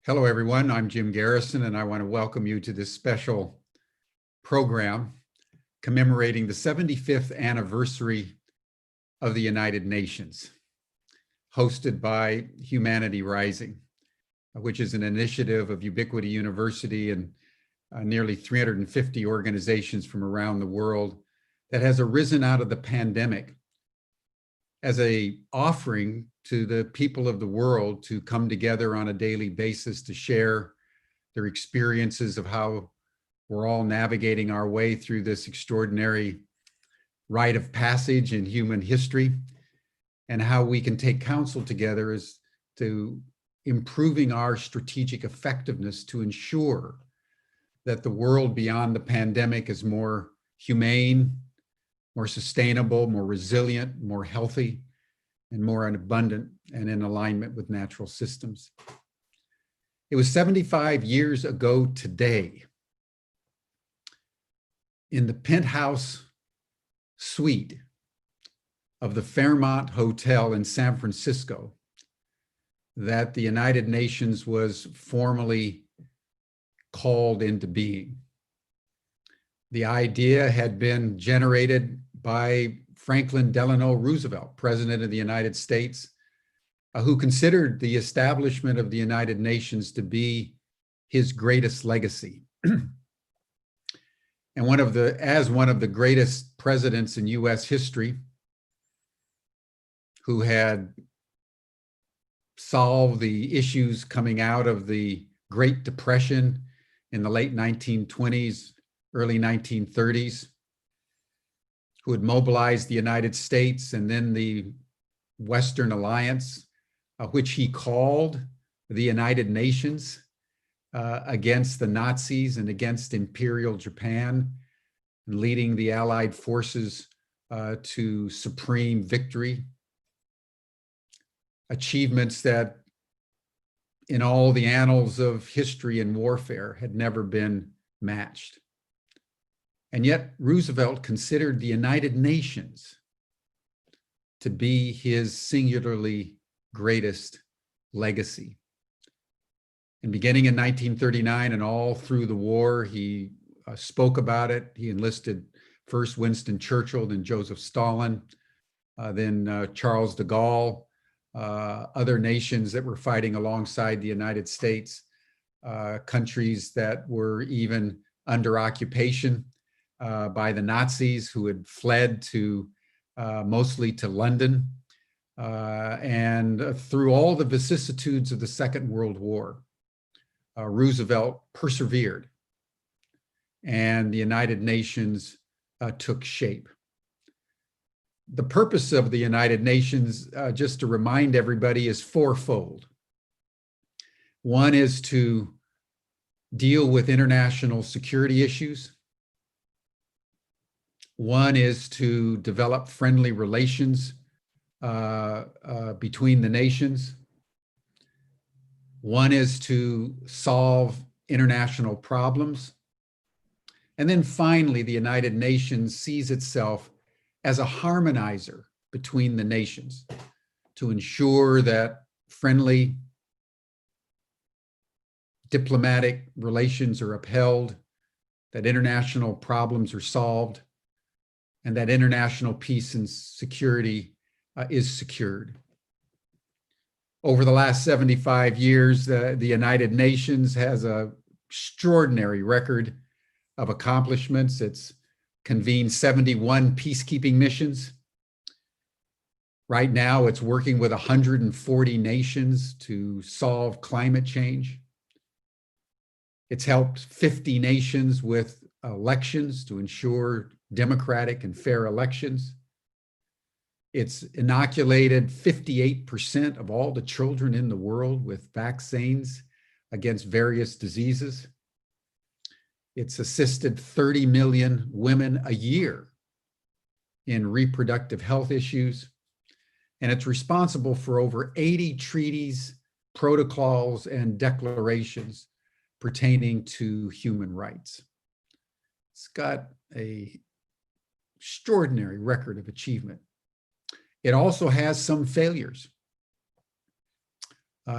Hello, everyone. I'm Jim Garrison, and I want to welcome you to this special program commemorating the 75th anniversary of the United Nations, hosted by Humanity Rising, which is an initiative of Ubiquity University and nearly 350 organizations from around the world that has arisen out of the pandemic as an offering to the people of the world to come together on a daily basis to share their experiences of how we're all navigating our way through this extraordinary rite of passage in human history, and how we can take counsel together as to improving our strategic effectiveness to ensure that the world beyond the pandemic is more humane, more sustainable, more resilient, more healthy, and more abundant and in alignment with natural systems. It was 75 years ago today, in the penthouse suite of the Fairmont Hotel in San Francisco, that the United Nations was formally called into being. The idea had been generated by Franklin Delano Roosevelt, President of the United States, who considered the establishment of the United Nations to be his greatest legacy. And as one of the greatest presidents in US history, who had solved the issues coming out of the Great Depression in the late 1920s, early 1930s, who had mobilized the United States and then the Western Alliance, which he called the United Nations, against the Nazis and against Imperial Japan, and leading the Allied forces to supreme victory. Achievements that in all the annals of history and warfare had never been matched. And yet Roosevelt considered the United Nations to be his singularly greatest legacy. And beginning in 1939 and all through the war, he spoke about it. He enlisted first Winston Churchill, then Joseph Stalin, then Charles de Gaulle, other nations that were fighting alongside the United States, countries that were even under occupation by the Nazis, who had fled to mostly to London, and through all the vicissitudes of the Second World War, Roosevelt persevered, and the United Nations took shape. The purpose of the United Nations, just to remind everybody, is fourfold. One is to deal with international security issues. One is to develop friendly relations between the nations. One is to solve international problems. And then finally, the United Nations sees itself as a harmonizer between the nations to ensure that friendly diplomatic relations are upheld, that international problems are solved, and that international peace and security is secured. Over the last 75 years, the United Nations has an extraordinary record of accomplishments. It's convened 71 peacekeeping missions. Right now, it's working with 140 nations to solve climate change. It's helped 50 nations with elections to ensure democratic and fair elections. It's inoculated 58% of all the children in the world with vaccines against various diseases. It's assisted 30 million women a year in reproductive health issues. And it's responsible for over 80 treaties, protocols, and declarations pertaining to human rights. It's got an extraordinary record of achievement. It also has some failures.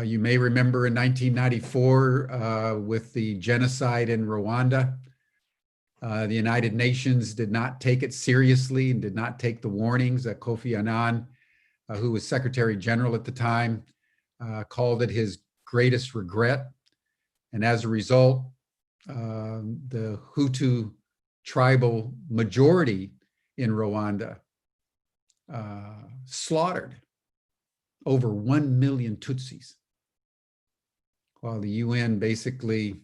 You may remember in 1994 with the genocide in Rwanda, the United Nations did not take it seriously and did not take the warnings that Kofi Annan, who was Secretary General at the time, called it his greatest regret. And as a result, the Hutu tribal majority in Rwanda slaughtered over 1 million Tutsis, while the UN basically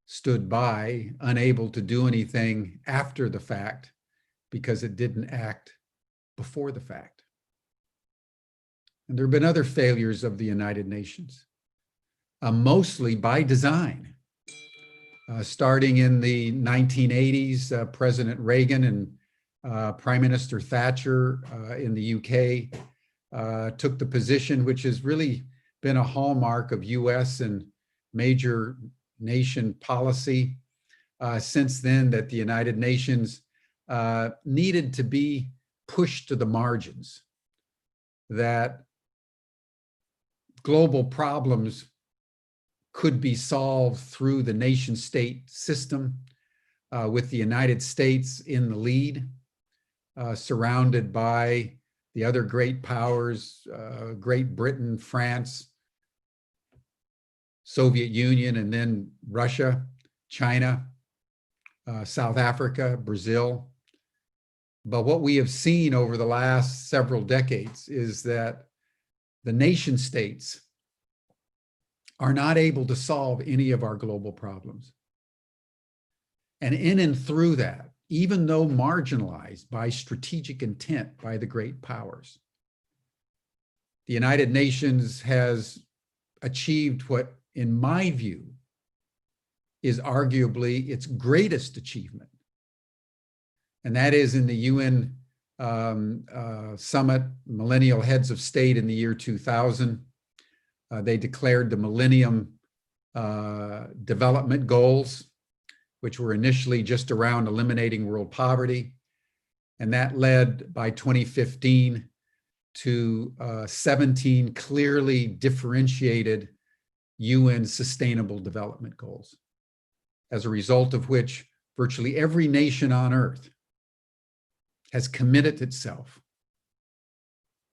stood by, unable to do anything after the fact because it didn't act before the fact. And there have been other failures of the United Nations, mostly by design. Starting in the 1980s, President Reagan and Prime Minister Thatcher in the UK took the position, which has really been a hallmark of US and major nation policy since then, that the United Nations needed to be pushed to the margins, that global problems could be solved through the nation state system, with the United States in the lead, surrounded by the other great powers, Great Britain, France, Soviet Union, and then Russia, China, South Africa, Brazil. But what we have seen over the last several decades is that the nation states are not able to solve any of our global problems. And in and through that, even though marginalized by strategic intent by the great powers, the United Nations has achieved what, in my view, is arguably its greatest achievement. And that is in the UN Summit, Millennial Heads of State in the year 2000. They declared the Millennium Development Goals, which were initially just around eliminating world poverty. And that led by 2015 to 17 clearly differentiated UN Sustainable Development Goals, as a result of which virtually every nation on earth has committed itself,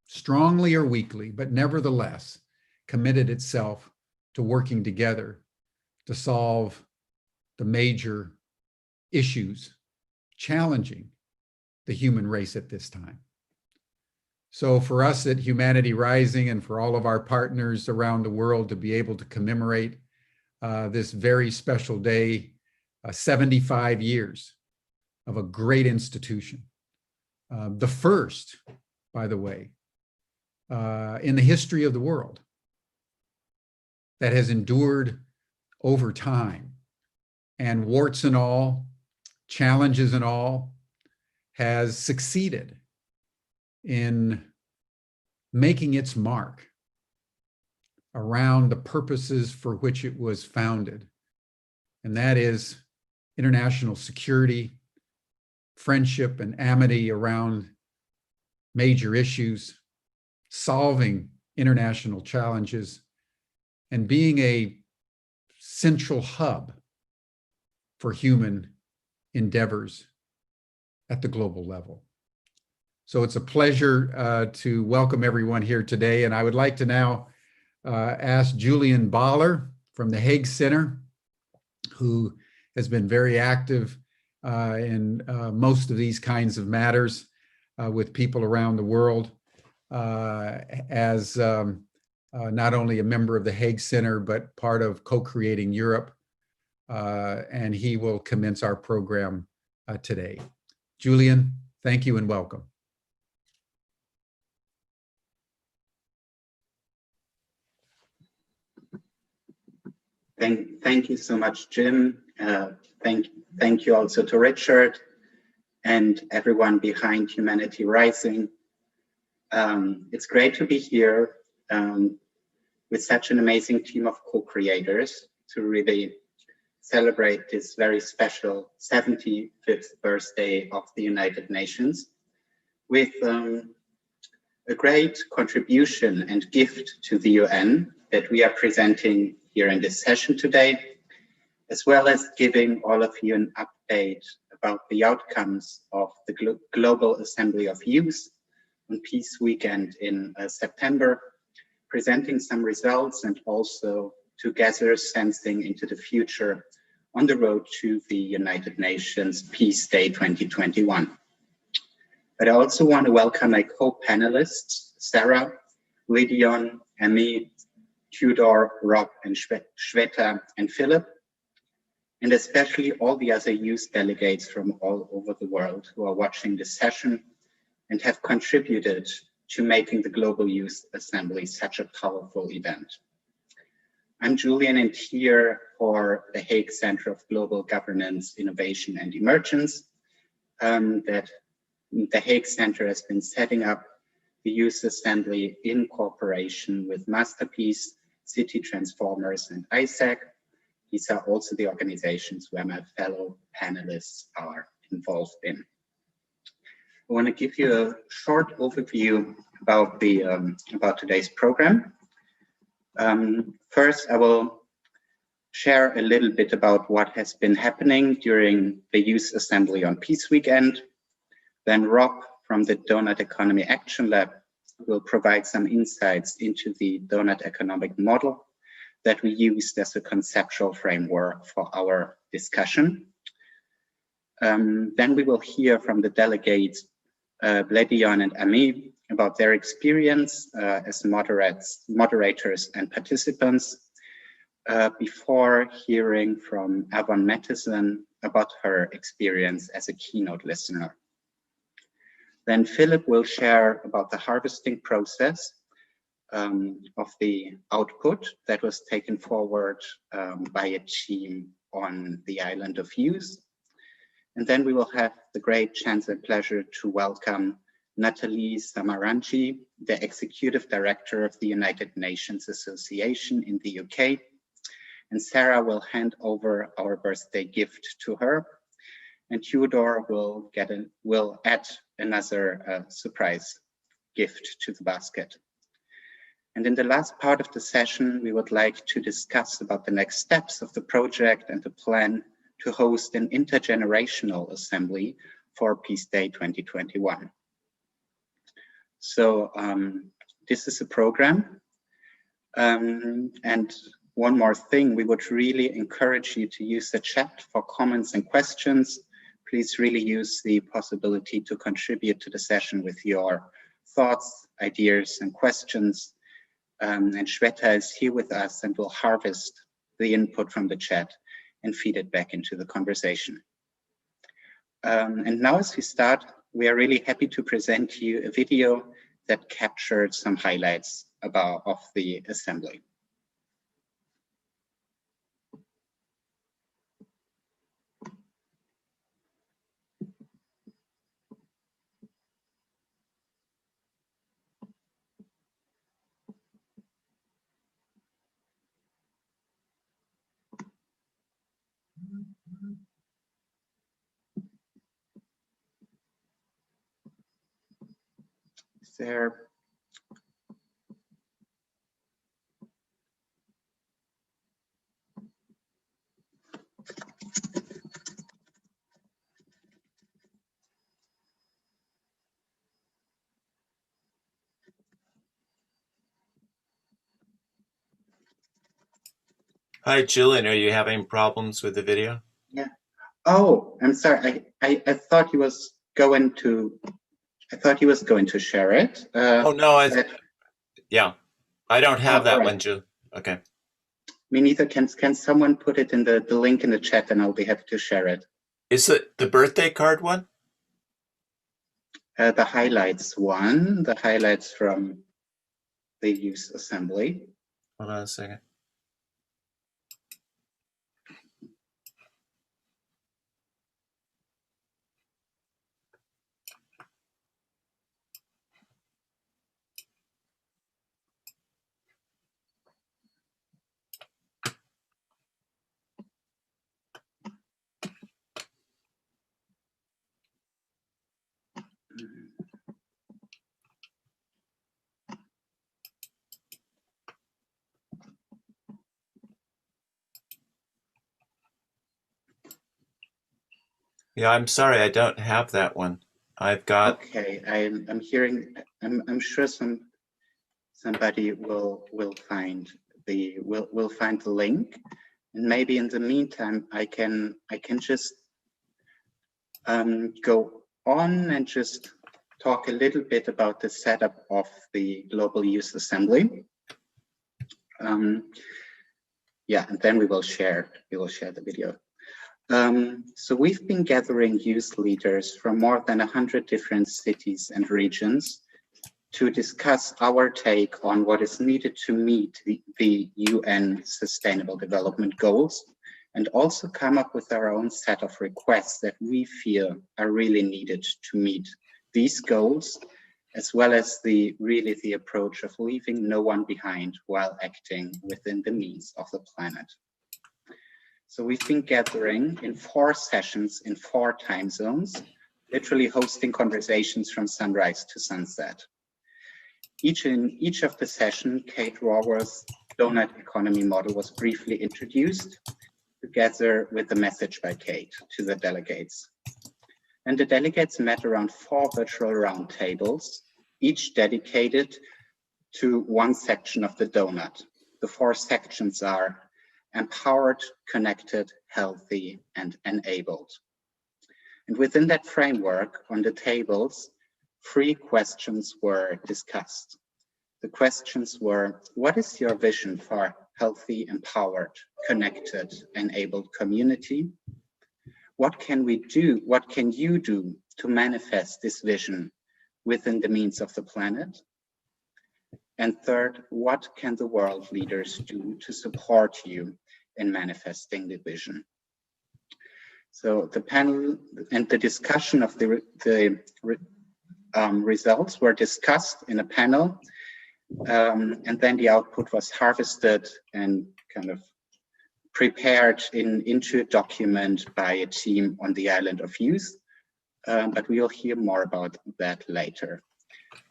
strongly or weakly, but nevertheless committed itself to working together to solve the major issues challenging the human race at this time. So for us at Humanity Rising and for all of our partners around the world to be able to commemorate this very special day, 75 years of a great institution, the first, by the way, in the history of the world, that has endured over time, and warts and all, challenges and all, has succeeded in making its mark around the purposes for which it was founded. And that is international security, friendship and amity around major issues, solving international challenges, and being a central hub for human endeavors at the global level. So it's a pleasure to welcome everyone here today. And I would like to now ask Julian Baller from the Hague Center, who has been very active in most of these kinds of matters with people around the world, as not only a member of the Hague Center, but part of Co-Creating Europe. And he will commence our program today. Julian, thank you and welcome. Thank you so much, Jim. Thank you also to Richard and everyone behind Humanity Rising. It's great to be here with such an amazing team of co-creators to really celebrate this very special 75th birthday of the United Nations with a great contribution and gift to the UN that we are presenting here in this session today, as well as giving all of you an update about the outcomes of the Global Assembly of Youth on Peace Weekend in September, presenting some results and also together sensing into the future on the road to the United Nations Peace Day 2021. But I also want to welcome my co-panelists, Sarah, Bledion, Amee, Tudor, Rob, and Shweta, and Philip, and especially all the other youth delegates from all over the world who are watching this session and have contributed to making the Global Youth Assembly such a powerful event. I'm Julian, and here for the Hague Center of Global Governance, Innovation and Emergence, that the Hague Center has been setting up the Youth Assembly in cooperation with MasterPeace, Citytransformers, and ISAC. These are also the organizations where my fellow panelists are involved in. I want to give you a short overview about about today's program. First, I will share a little bit about what has been happening during the Youth Assembly on Peace Weekend. Then Rob from the Donut Economy Action Lab will provide some insights into the donut economic model that we used as a conceptual framework for our discussion. Then we will hear from the delegates, Bledion and Amee, about their experience as moderators and participants, before hearing from Avon Matheson about her experience as a keynote listener. Then Philip will share about the harvesting process of the output that was taken forward by a team on the island of Youth. And then we will have the great chance and pleasure to welcome Nathalie Samaranchi, the Executive Director of the United Nations Association in the UK. And Sarah will hand over our birthday gift to her. And Tudor will add another surprise gift to the basket. And in the last part of the session, we would like to discuss about the next steps of the project and the plan to host an intergenerational assembly for Peace Day 2021. So this is a program. And one more thing, we would really encourage you to use the chat for comments and questions. Please really use the possibility to contribute to the session with your thoughts, ideas, and questions. And Shweta is here with us and will harvest the input from the chat and feed it back into the conversation. And now as we start, we are really happy to present to you a video that captured some highlights of the assembly. There. Hi, Julian. Are you having problems with the video? Yeah. Oh, I'm sorry. I thought he was going to. I thought he was going to share it. Oh no! Yeah, I don't have that right. one, Julian. Okay. Me neither. Can someone put it in the link in the chat, and I'll be happy to share it. Is it the birthday card one? The highlights one. The highlights from the Youth Assembly. Hold on a second. Yeah, I'm sorry, I don't have that one. I've got. Okay, I'm hearing. I'm sure somebody will find the link, and maybe in the meantime I can just go on and just talk a little bit about the setup of the Global Youth Assembly. Yeah, and then we will share the video. So we've been gathering youth leaders from more than 100 different cities and regions to discuss our take on what is needed to meet the UN Sustainable Development Goals, and also come up with our own set of requests that we feel are really needed to meet these goals, as well as the approach of leaving no one behind while acting within the means of the planet. So we've been gathering in 4 sessions in 4 time zones, literally hosting conversations from sunrise to sunset. In each of the sessions, Kate Raworth's donut economy model was briefly introduced, together with the message by Kate to the delegates. And the delegates met around 4 virtual roundtables, each dedicated to one section of the donut. The 4 sections are empowered, connected, healthy, and enabled. And within that framework, on the tables, 3 questions were discussed. The questions were, what is your vision for healthy, empowered, connected, enabled community? What can we do? What can you do to manifest this vision within the means of the planet? And third, what can the world leaders do to support you in manifesting the vision? So the panel and the discussion of the results were discussed in a panel, and then the output was harvested and kind of prepared into a document by a team on the island of youth, but we will hear more about that later.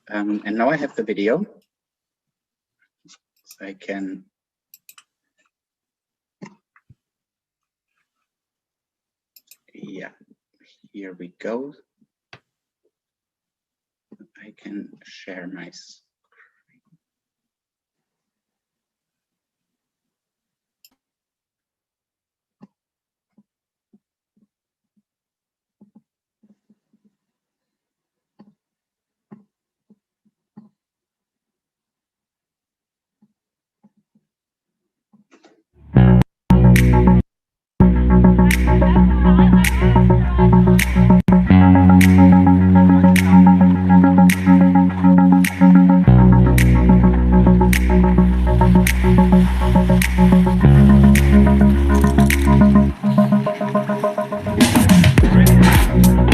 And now I have the video, so I can here we go. I can share my screen.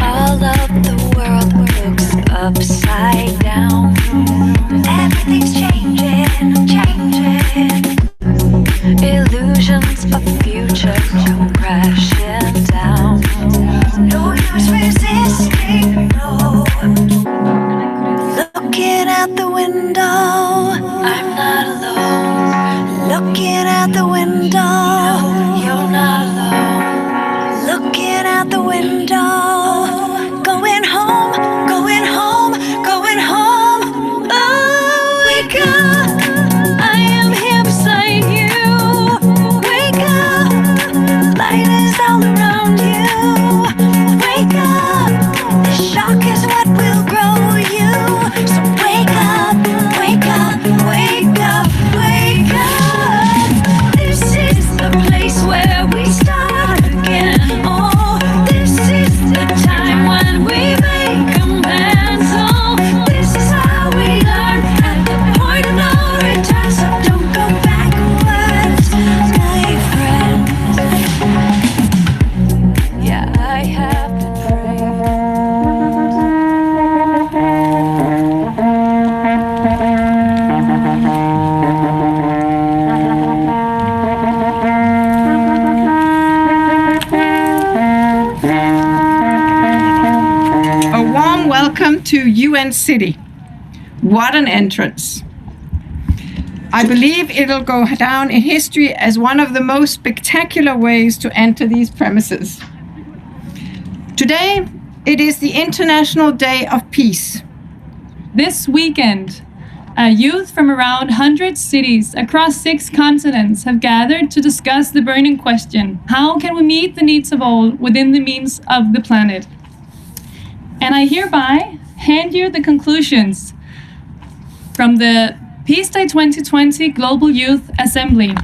All of the world looks upside down. Everything's changing. Illusions of future come crashing down. No use resisting, no. Looking out the window, I'm not alone. Looking out the window, you're not alone. Looking out the window, going home, going home, going home. Oh, wake up, I am here beside you. Wake up, light is all around you. Wake up, the shock is what will grow you. So wake up, wake up, wake up, wake up. This is the place where we start again. Oh, this is the time when we make amends. Oh, this is how we learn at the point of no return. So don't go backwards, my friend. Yeah, I have been praying. A warm welcome to UN City. What an entrance. I believe it'll go down in history as one of the most spectacular ways to enter these premises. Today, it is the International Day of Peace. This weekend, youth from around 100 cities across 6 continents have gathered to discuss the burning question: how can we meet the needs of all within the means of the planet? And I hereby hand you the conclusions from the Peace Day 2020 Global Youth Assembly.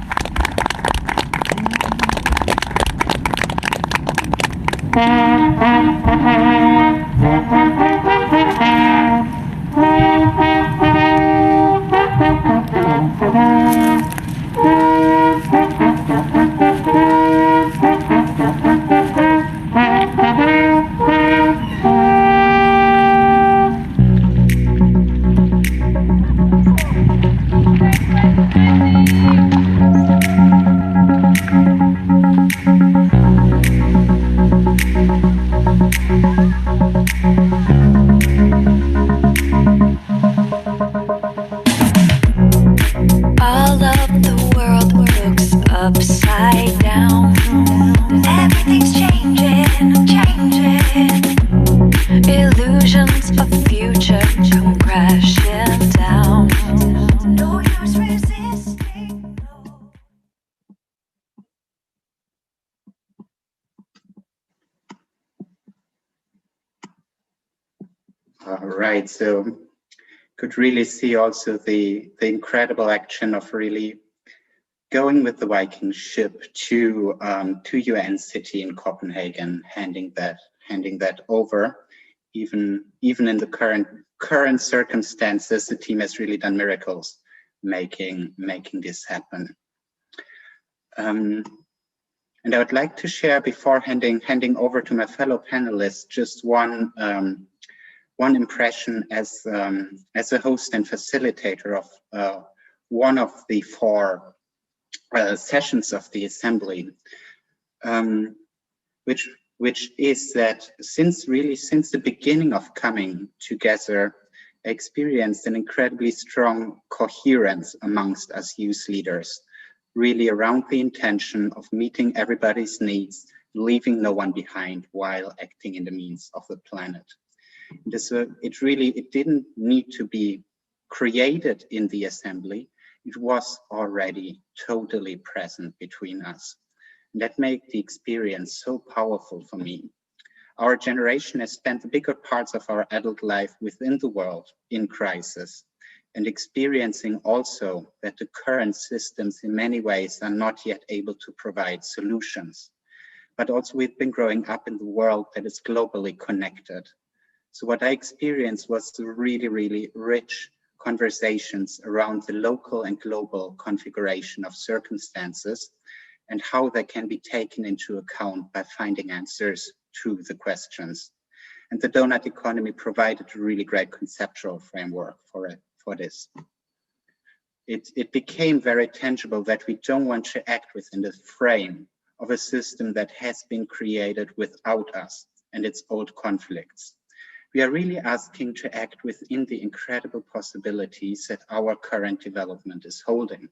All of the world looks upside down. Everything's changing, changing. Illusions of future come crashing down. No use resisting. All right, so could really see also the incredible action of really going with the Viking ship to UN City in Copenhagen, handing that over. Even in the current circumstances, the team has really done miracles making this happen. And I would like to share, before handing over to my fellow panelists, just one impression as a host and facilitator of one of the 4 sessions of the assembly, which is that since the beginning of coming together, I experienced an incredibly strong coherence amongst us youth leaders, really around the intention of meeting everybody's needs, leaving no one behind while acting in the means of the planet. It didn't need to be created in the assembly. It was already totally present between us. And that made the experience so powerful for me. Our generation has spent the bigger parts of our adult life within the world in crisis, and experiencing also that the current systems in many ways are not yet able to provide solutions. But also we've been growing up in the world that is globally connected. So what I experienced was the really, really rich conversations around the local and global configuration of circumstances and how they can be taken into account by finding answers to the questions. And the donut economy provided a really great conceptual framework for this. It became very tangible that we don't want to act within the frame of a system that has been created without us and its old conflicts. We are really asking to act within the incredible possibilities that our current development is holding.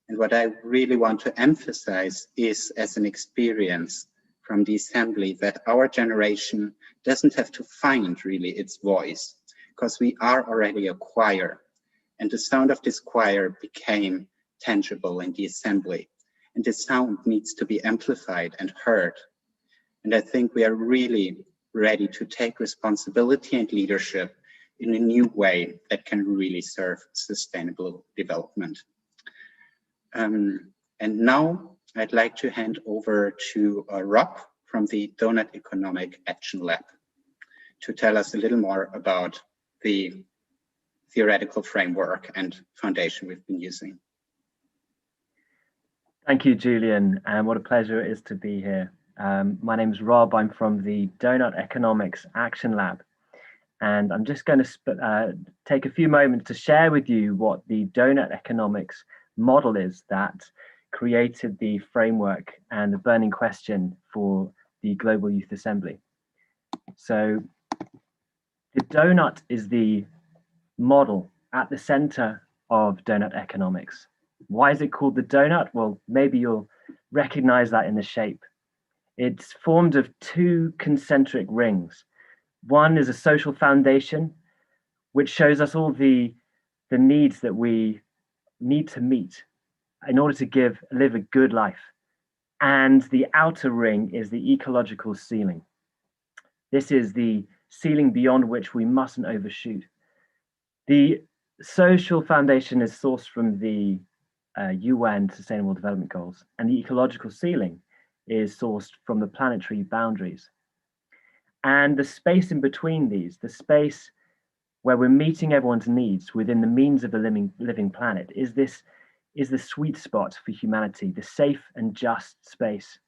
And what I really want to emphasize is, as an experience from the assembly, that our generation doesn't have to find really its voice, because we are already a choir. And the sound of this choir became tangible in the assembly. And this sound needs to be amplified and heard. And I think we are really ready to take responsibility and leadership in a new way that can really serve sustainable development. And now I'd like to hand over to Rob from the Donut Economic Action Lab to tell us a little more about the theoretical framework and foundation we've been using. Thank you, Julian, and what a pleasure it is to be here. My name is Rob. I'm from the Donut Economics Action Lab, and I'm just going to take a few moments to share with you what the donut economics model is that created the framework and the burning question for the Global Youth Assembly. So the donut is the model at the center of donut economics. Why is it called the donut? Well, maybe you'll recognize that in the shape. It's formed of two concentric rings. One is a social foundation, which shows us all the needs that we need to meet in order to live a good life. And the outer ring is the ecological ceiling. This is the ceiling beyond which we mustn't overshoot. The social foundation is sourced from the UN Sustainable Development Goals, and the ecological ceiling is sourced from the planetary boundaries. And the space in between these, the space where we're meeting everyone's needs within the means of a living planet, is the sweet spot for humanity, the safe and just space.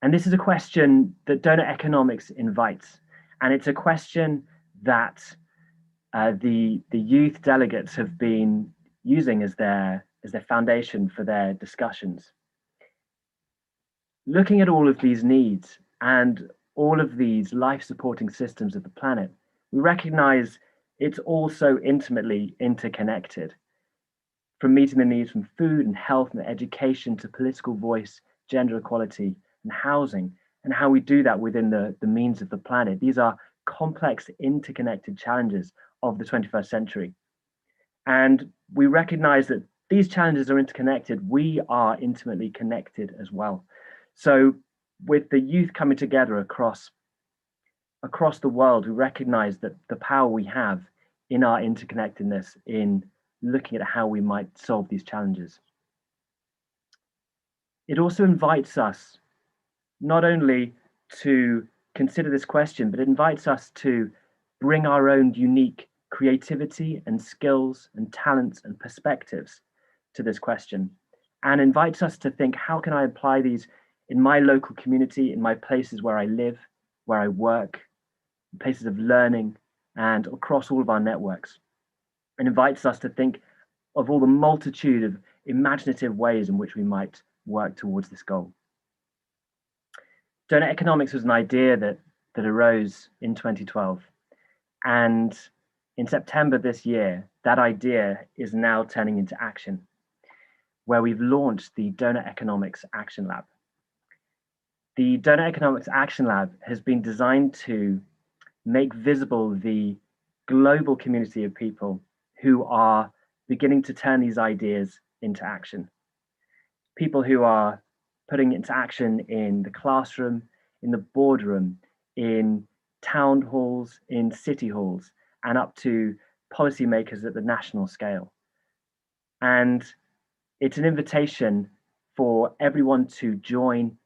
And this is a question that donor economics invites. And it's a question that the youth delegates have been using as their foundation for their discussions. Looking at all of these needs and all of these life-supporting systems of the planet, we recognize it's also intimately interconnected. From meeting the needs from food and health and education to political voice, gender equality and housing, and how we do that within the means of the planet. These are complex, interconnected challenges of the 21st century. And we recognize that these challenges are interconnected. We are intimately connected as well. So with the youth coming together across the world, we recognize that the power we have in our interconnectedness in looking at how we might solve these challenges. It also invites us not only to consider this question, but it invites us to bring our own unique creativity and skills and talents and perspectives to this question, and invites us to think, how can I apply these in my local community, in my places where I live, where I work, places of learning, and across all of our networks. It invites us to think of all the multitude of imaginative ways in which we might work towards this goal. Donor economics was an idea that arose in 2012. And in September this year, that idea is now turning into action, where we've launched the Donor Economics Action Lab. The Donor Economics Action Lab has been designed to make visible the global community of people who are beginning to turn these ideas into action. People who are putting it into action in the classroom, in the boardroom, in town halls, in city halls, and up to policymakers at the national scale. And it's an invitation for everyone to join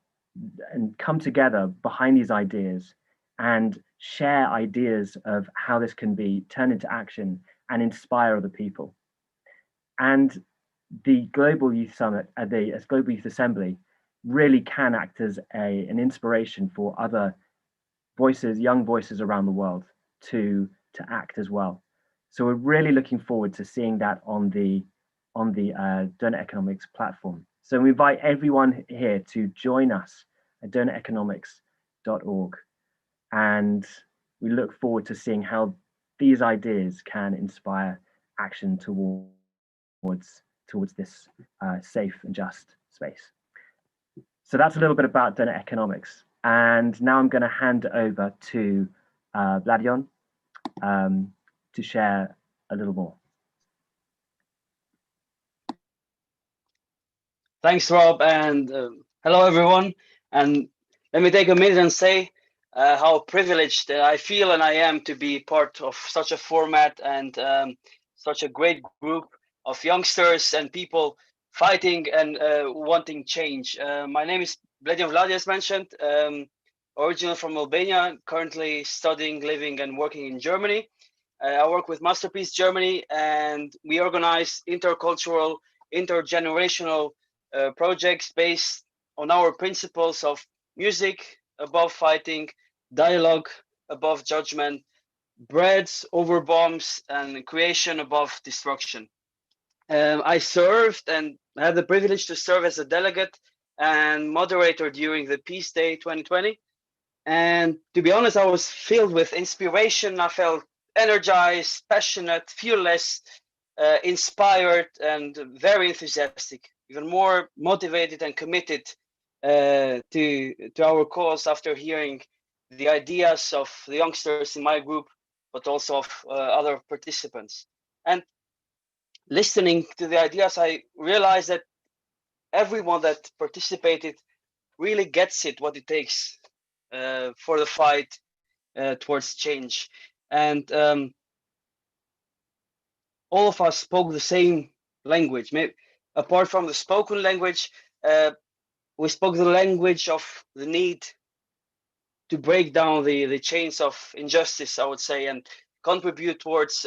and come together behind these ideas and share ideas of how this can be turned into action and inspire other people. And the Global Youth Summit, the Global Youth Assembly, really can act as an inspiration for other voices, young voices around the world to act as well. So we're really looking forward to seeing that on the Donor Economics platform. So we invite everyone here to join us at donoreconomics.org. And we look forward to seeing how these ideas can inspire action towards this safe and just space. So that's a little bit about donor economics. And now I'm going to hand over to Bledion to share a little more. Thanks, Rob, and hello, everyone. And let me take a minute and say how privileged I feel and I am to be part of such a format and such a great group of youngsters and people fighting and wanting change. My name is Bledion Vladi, as mentioned, originally from Albania, currently studying, living, and working in Germany. I work with MasterPeace Germany, and we organize intercultural, intergenerational projects based on our principles of music above fighting, dialogue above judgment, breads over bombs, and creation above destruction. I served and had the privilege to serve as a delegate and moderator during the Peace Day 2020. And to be honest, I was filled with inspiration. I felt energized, passionate, fearless, inspired, and very enthusiastic, even more motivated and committed to our cause after hearing the ideas of the youngsters in my group, but also of other participants. And listening to the ideas, I realized that everyone that participated really gets it, what it takes for the fight towards change. And all of us spoke the same language. Maybe, apart from the spoken language, we spoke the language of the need to break down the chains of injustice, I would say, and contribute towards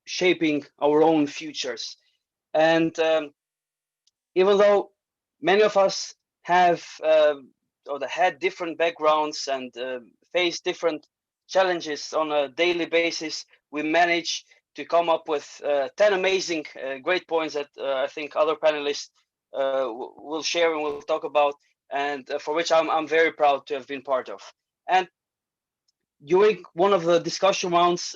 shaping our own futures. And even though many of us have or had different backgrounds and face different challenges on a daily basis, we manage to come up with 10 amazing great points that I think other panelists will share and will talk about, and for which I'm very proud to have been part of. And during one of the discussion rounds,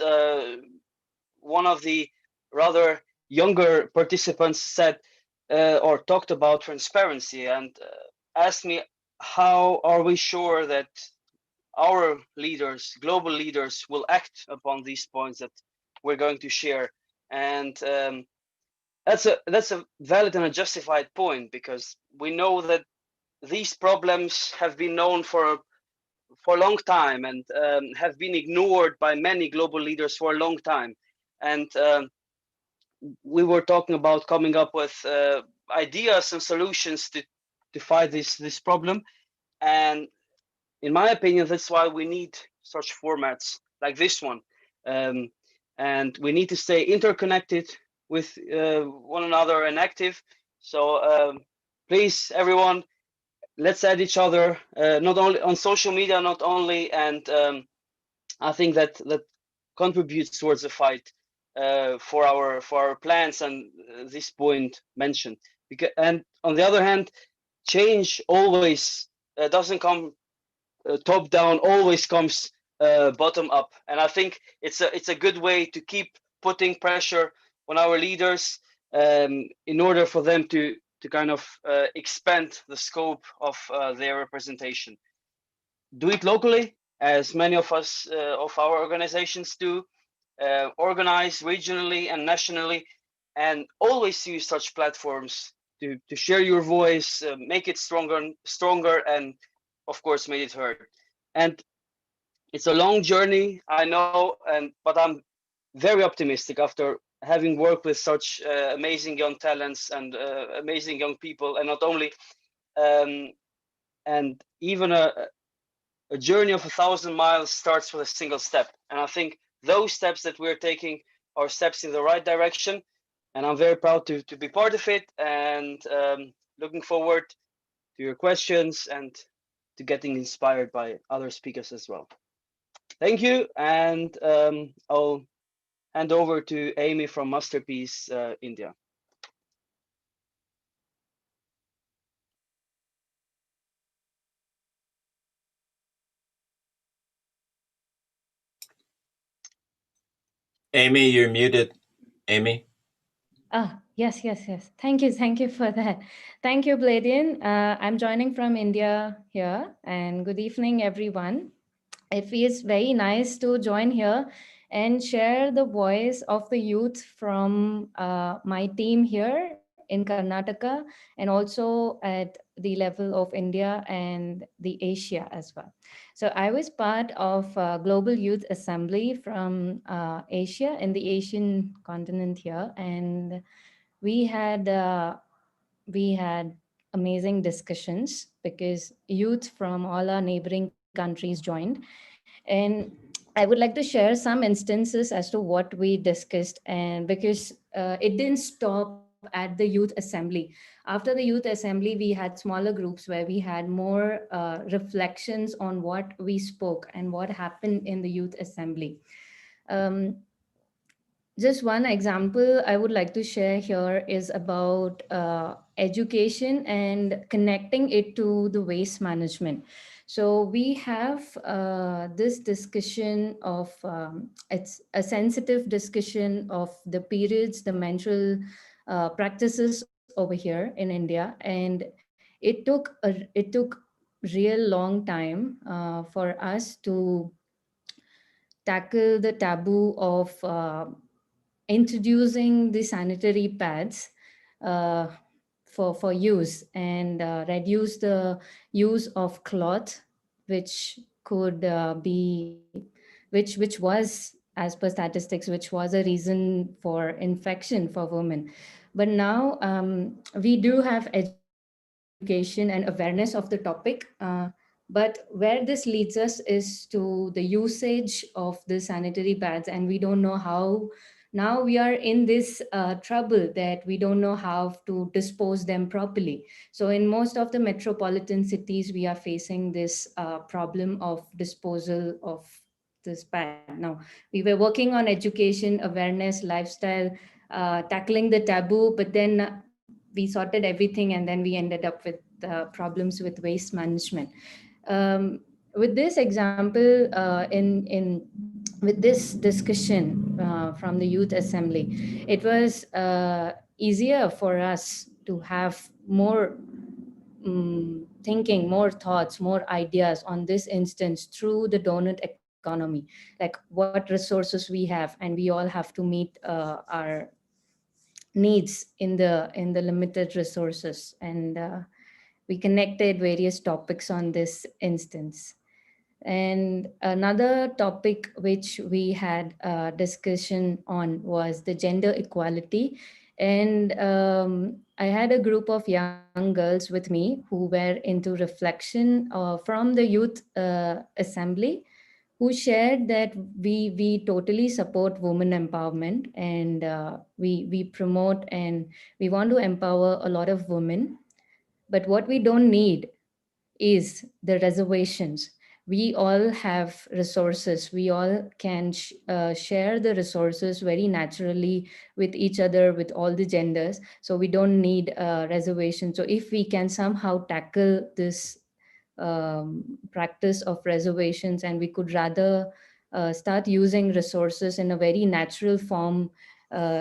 one of the rather younger participants said or talked about transparency and asked me, how are we sure that our leaders, global leaders, will act upon these points that we're going to share? And that's a valid and a justified point, because we know that these problems have been known for a long time and have been ignored by many global leaders for a long time. And we were talking about coming up with ideas and solutions to fight this problem. And in my opinion, that's why we need such formats like this one. And we need to stay interconnected with one another and active. So please, everyone, let's add each other, not only on social media, not only, and I think that contributes towards the fight for our plans and this point mentioned. And on the other hand, change always doesn't come top down, always comes bottom up. And I think it's a good way to keep putting pressure on our leaders in order for them to kind of expand the scope of their representation. Do it locally, as many of us of our organizations do, organize regionally and nationally, and always use such platforms to share your voice, make it stronger, and of course, make it heard. And it's a long journey, I know, but I'm very optimistic after having worked with such amazing young talents and amazing young people, and not only, and even a journey of 1,000 miles starts with a single step. And I think those steps that we're taking are steps in the right direction. And I'm very proud to be part of it, and looking forward to your questions and to getting inspired by other speakers as well. Thank you, and I'll hand over to Amee from MasterPeace, India. Amee, you're muted. Amee. Yes. Thank you for that. Thank you, Bledion. I'm joining from India here, and good evening, everyone. It feels very nice to join here and share the voice of the youth from my team here in Karnataka, and also at the level of India and the Asia as well. So I was part of Global Youth Assembly from Asia, in the Asian continent here, and we had amazing discussions because youth from all our neighboring countries joined. And I would like to share some instances as to what we discussed, and because it didn't stop at the youth assembly. After the youth assembly, we had smaller groups where we had more reflections on what we spoke and what happened in the youth assembly. Just one example I would like to share here is about education and connecting it to the waste management. So we have this discussion of, it's a sensitive discussion of the periods, the menstrual practices over here in India. And it took real long time for us to tackle the taboo of introducing the sanitary pads uh, for use, and reduce the use of cloth, which could be which was, as per statistics, which was a reason for infection for women. But now we do have education and awareness of the topic, but where this leads us is to the usage of the sanitary pads, and we don't know how. Now we are in this trouble that we don't know how to dispose them properly. So in most of the metropolitan cities, we are facing this problem of disposal of this pad. Now, we were working on education, awareness, lifestyle, tackling the taboo, but then we sorted everything, and then we ended up with problems with waste management. With this example, with this discussion from the Youth Assembly, it was easier for us to have more thinking, more thoughts, more ideas on this instance through the donut economy, like what resources we have, and we all have to meet our needs in the limited resources, and we connected various topics on this instance. And another topic which we had a discussion on was the gender equality. And I had a group of young girls with me who were into reflection from the Youth Assembly, who shared that we totally support women empowerment, and we promote and we want to empower a lot of women. But what we don't need is the reservations. We all have resources. We all can share the resources very naturally with each other, with all the genders. So we don't need reservations. So if we can somehow tackle this practice of reservations, and we could rather start using resources in a very natural form,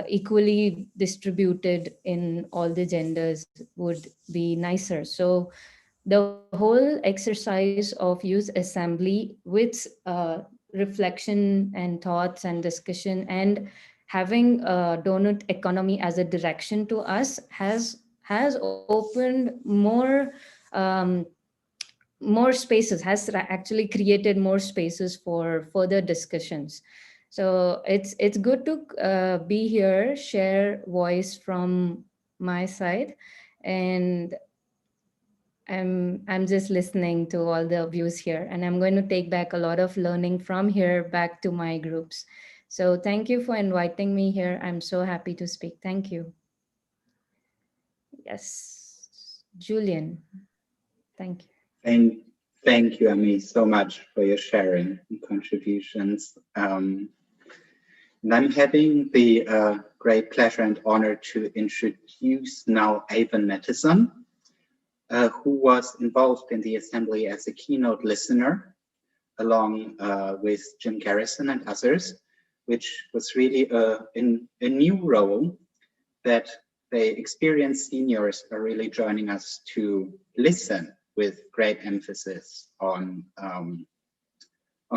equally distributed in all the genders, would be nicer. So the whole exercise of Youth Assembly with reflection and thoughts and discussion, and having a donut economy as a direction to us, has opened more spaces, has actually created more spaces for further discussions. So it's good to be here, share voice from my side, and I'm just listening to all the views here, and I'm going to take back a lot of learning from here back to my groups. So thank you for inviting me here. I'm so happy to speak. Thank you. Yes, Julian. Thank you. Thank you, Amee, so much for your sharing and contributions. And I'm having the great pleasure and honor to introduce now Avon Mattison, who was involved in the Assembly as a keynote listener, along with Jim Garrison and others, which was really a new role that the experienced seniors are really joining us to listen with great emphasis on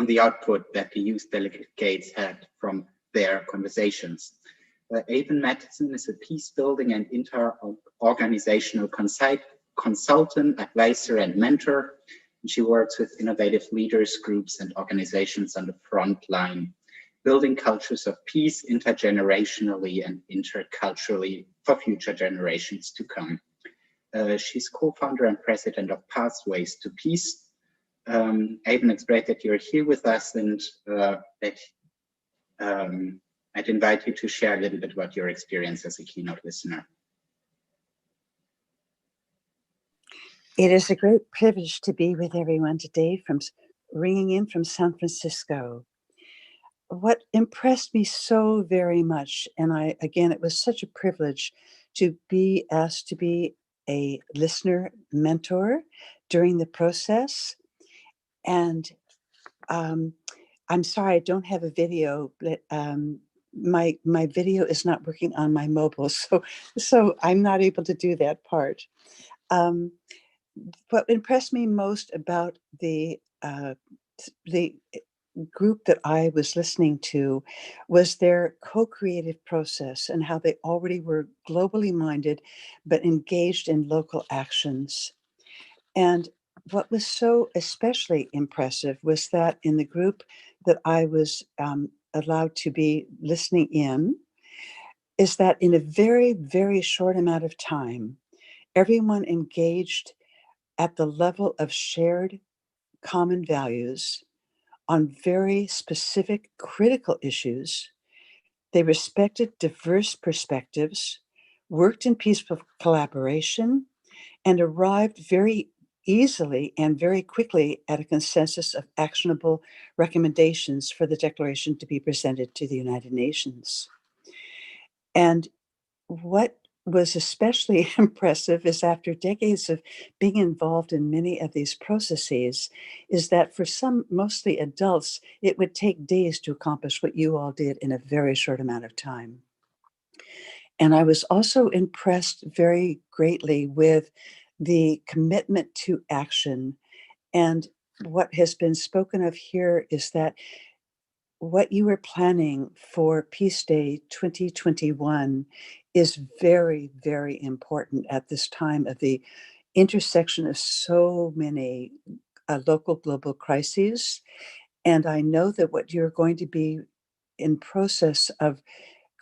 the output that the youth delegates had from their conversations. Avon Mattison is a peace building and inter-organizational consultant, advisor, and mentor. And she works with innovative leaders, groups, and organizations on the front line, building cultures of peace intergenerationally and interculturally for future generations to come. She's co-founder and president of Pathways to Peace. Avon, it's great that you're here with us, and that I'd invite you to share a little bit about your experience as a keynote listener. It is a great privilege to be with everyone today, ringing in from San Francisco. What impressed me so very much, and again, it was such a privilege to be asked to be a listener mentor during the process. And I'm sorry, I don't have a video, but my video is not working on my mobile, so I'm not able to do that part. what impressed me most about the group that I was listening to was their co-creative process and how they already were globally minded, but engaged in local actions. And what was so especially impressive was that in the group that I was allowed to be listening in, is that in a very, very short amount of time, everyone engaged at the level of shared common values on very specific critical issues. They respected diverse perspectives, worked in peaceful collaboration, and arrived very easily and very quickly at a consensus of actionable recommendations for the declaration to be presented to the United Nations. And what was especially impressive is after decades of being involved in many of these processes, is that for some, mostly adults, it would take days to accomplish what you all did in a very short amount of time. And I was also impressed very greatly with the commitment to action. And what has been spoken of here is that what you are planning for Peace Day 2021 is very, very important at this time of the intersection of so many local global crises. And I know that what you're going to be in process of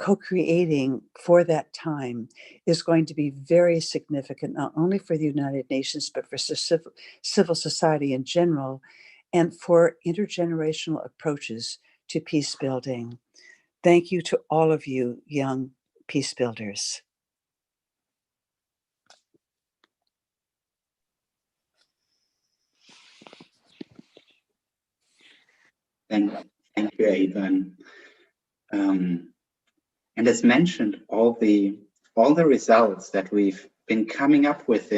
co-creating for that time is going to be very significant, not only for the United Nations, but for civil society in general, and for intergenerational approaches to peace building. Thank you to all of you, young peace builders. Thank you, Ivan. And as mentioned, all the results that we've been coming up with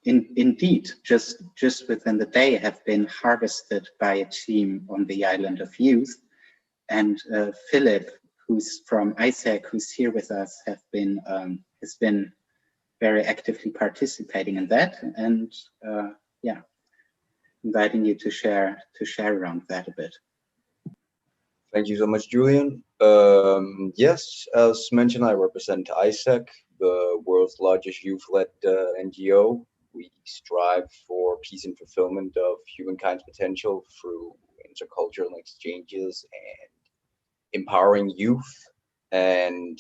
indeed just within the day have been harvested by a team on the island of youth. And Philip, who's from ISAC, who's here with us, has been very actively participating in that, and yeah, inviting you to share around that a bit. Thank you so much, Julian. Yes, as mentioned, I represent ISAC, the world's largest youth-led NGO. We strive for peace and fulfillment of humankind's potential through intercultural exchanges and empowering youth. And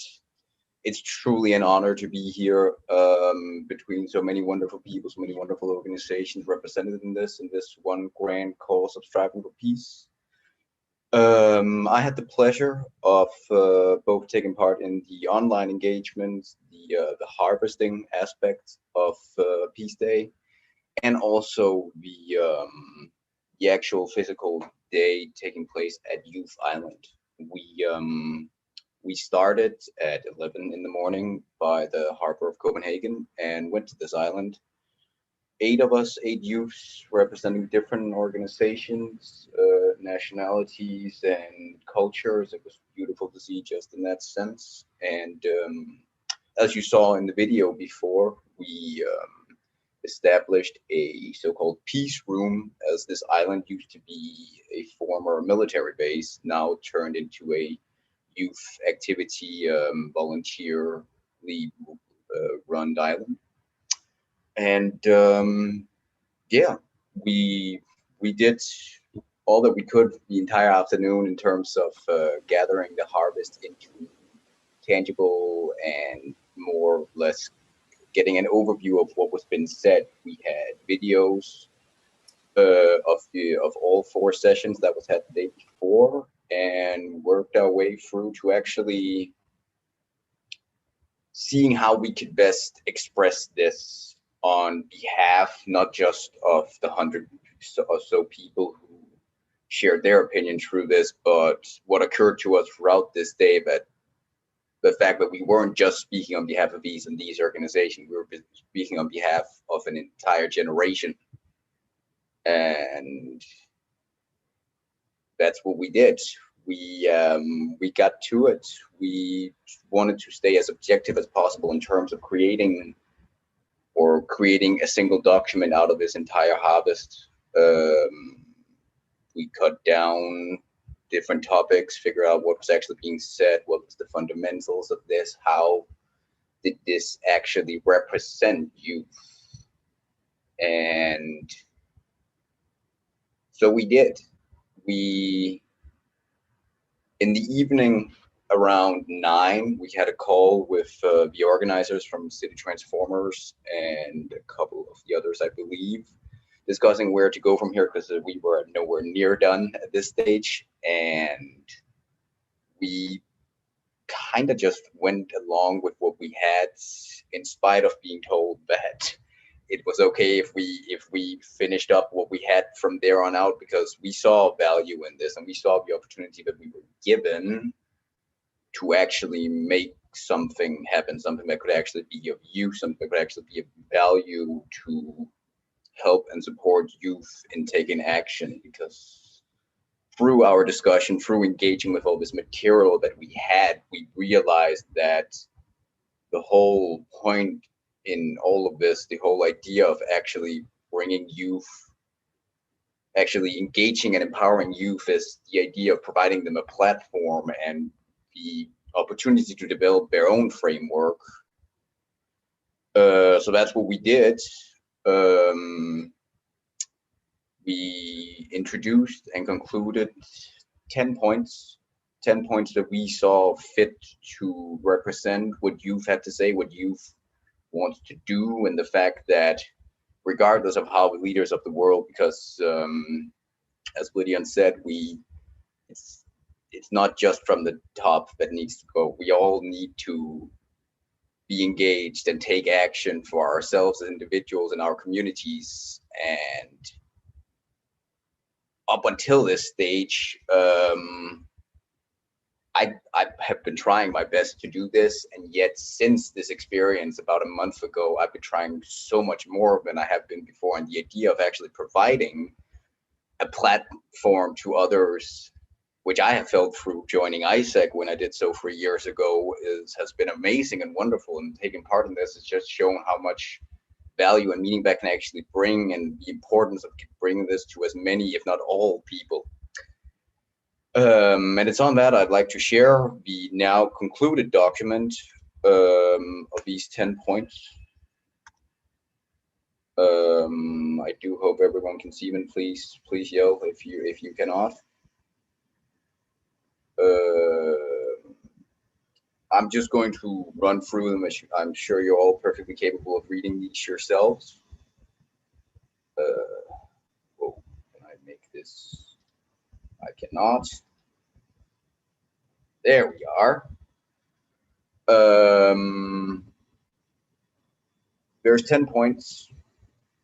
it's truly an honor to be here between so many wonderful people, so many wonderful organizations represented in this one grand cause of striving for peace. I had the pleasure of both taking part in the online engagements, the harvesting aspect of Peace Day, and also the actual physical day taking place at Youth Island. We started at 11 in the morning by the harbor of Copenhagen and went to this island. 8 of us, 8 youths representing different organizations, nationalities and cultures. It was beautiful to see just in that sense. And as you saw in the video before, we established a so-called peace room, as this island used to be a former military base, now turned into a youth activity, volunteer-run island. And yeah, we did all that we could the entire afternoon in terms of gathering the harvest into tangible and more or less getting an overview of what was been said. We had videos of all 4 sessions that was had the day before, and worked our way through to actually seeing how we could best express this on behalf, not just of the 100 or so people who shared their opinion through this, but what occurred to us throughout this day, that the fact that we weren't just speaking on behalf of these and these organizations, we were speaking on behalf of an entire generation. And that's what we did. We got to it. We wanted to stay as objective as possible in terms of creating or creating a single document out of this entire harvest. We cut down different topics, figure out what was actually being said, what was the fundamentals of this, how did this actually represent youth? And so we did. We, in the evening around 9, we had a call with the organizers from Citytransformers and a couple of the others, I believe, discussing where to go from here, because we were nowhere near done at this stage. And we kind of just went along with what we had, in spite of being told that it was okay if we finished up what we had from there on out, because we saw value in this and we saw the opportunity that we were given to actually make something happen, something that could actually be of use, something that could actually be of value to help and support youth in taking action. Because through our discussion, through engaging with all this material that we had, we realized that the whole point in all of this, the whole idea of actually bringing youth, actually engaging and empowering youth, is the idea of providing them a platform and the opportunity to develop their own framework. So that's what we did. We introduced and concluded 10 points that we saw fit to represent what youth had to say, what youth wants to do, and the fact that regardless of how the leaders of the world, because as Bledion said, it's not just from the top that needs to go. We all need to be engaged and take action for ourselves as individuals in our communities. And up until this stage, I have been trying my best to do this, and yet since this experience about a month ago, I've been trying so much more than I have been before. And the idea of actually providing a platform to others, which I have felt through joining ISEC when I did so 3 years ago, has been amazing and wonderful. And taking part in this has just shown how much value and meaning that can actually bring, and the importance of bringing this to as many, if not all, people. And it's on that I'd like to share the now concluded document of these 10 points. I do hope everyone can see them. Please yell if you cannot. I'm just going to run through them. I'm sure you're all perfectly capable of reading these yourselves. Oh, can I make this? I cannot. There we are. There's 10 points.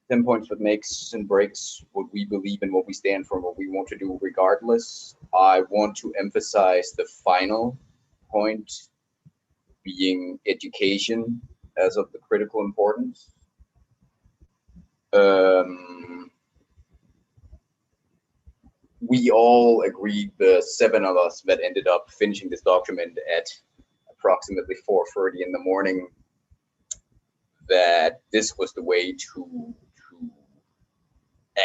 10 points that makes and breaks what we believe and what we stand for and what we want to do regardless. I want to emphasize the final point being education as of the critical importance. We all agreed, the 7 of us that ended up finishing this document at approximately 4:30 in the morning, that this was the way to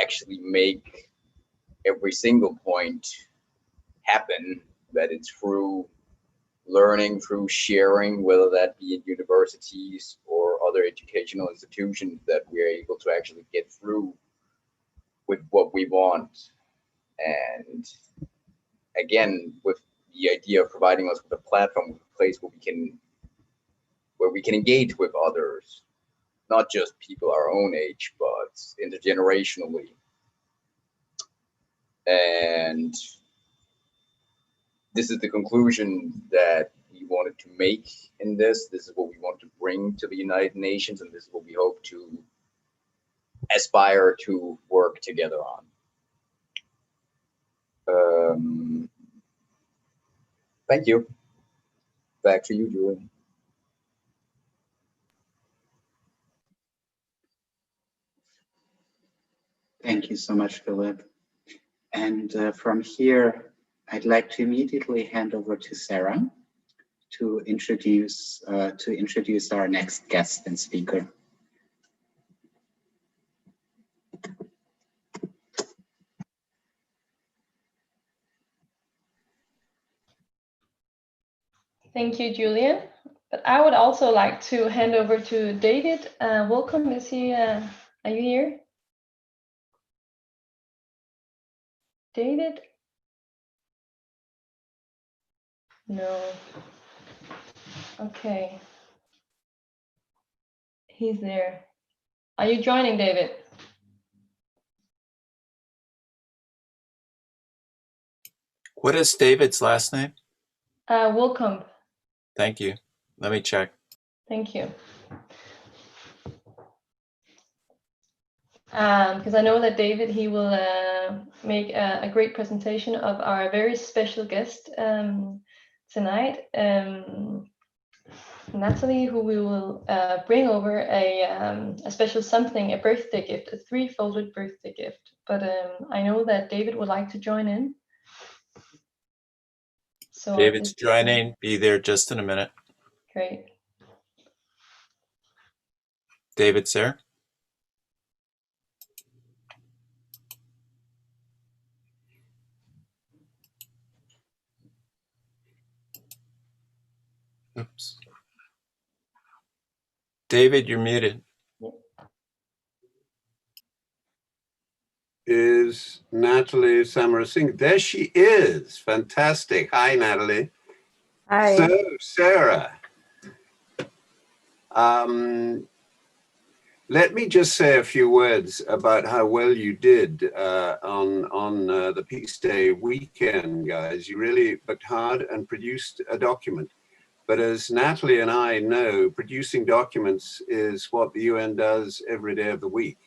actually make every single point happen, that it's through learning, through sharing, whether that be in universities or other educational institutions, that we're able to actually get through with what we want. And again, with the idea of providing us with a platform, a place where we can engage with others, not just people our own age, but intergenerationally. And this is the conclusion that we wanted to make in this. This is what we want to bring to the United Nations, and this is what we hope to aspire to work together on. Thank you. Back to you, Julian. Thank you so much, Philip. And from here, I'd like to immediately hand over to Sarah to introduce our next guest and speaker. Thank you, Julian. But I would also like to hand over to David. Welcome. Is he? Are you here, David? No. Okay. He's there. Are you joining, David? What is David's last name? Welcome. Thank you. Let me check. Thank you. Because I know that David, he will make a great presentation of our very special guest tonight, Natalie, who we will bring over a special something, a birthday gift, a three-folded birthday gift. But I know that David would like to join in. So David's joining. Be there just in a minute. Great. David's there. Oops. David, you're muted. Is Natalie Samarasinghe. There she is. Fantastic. Hi, Natalie. Hi. So, Sarah, let me just say a few words about how well you did on the Peace Day weekend, guys. You really worked hard and produced a document. But as Natalie and I know, producing documents is what the UN does every day of the week.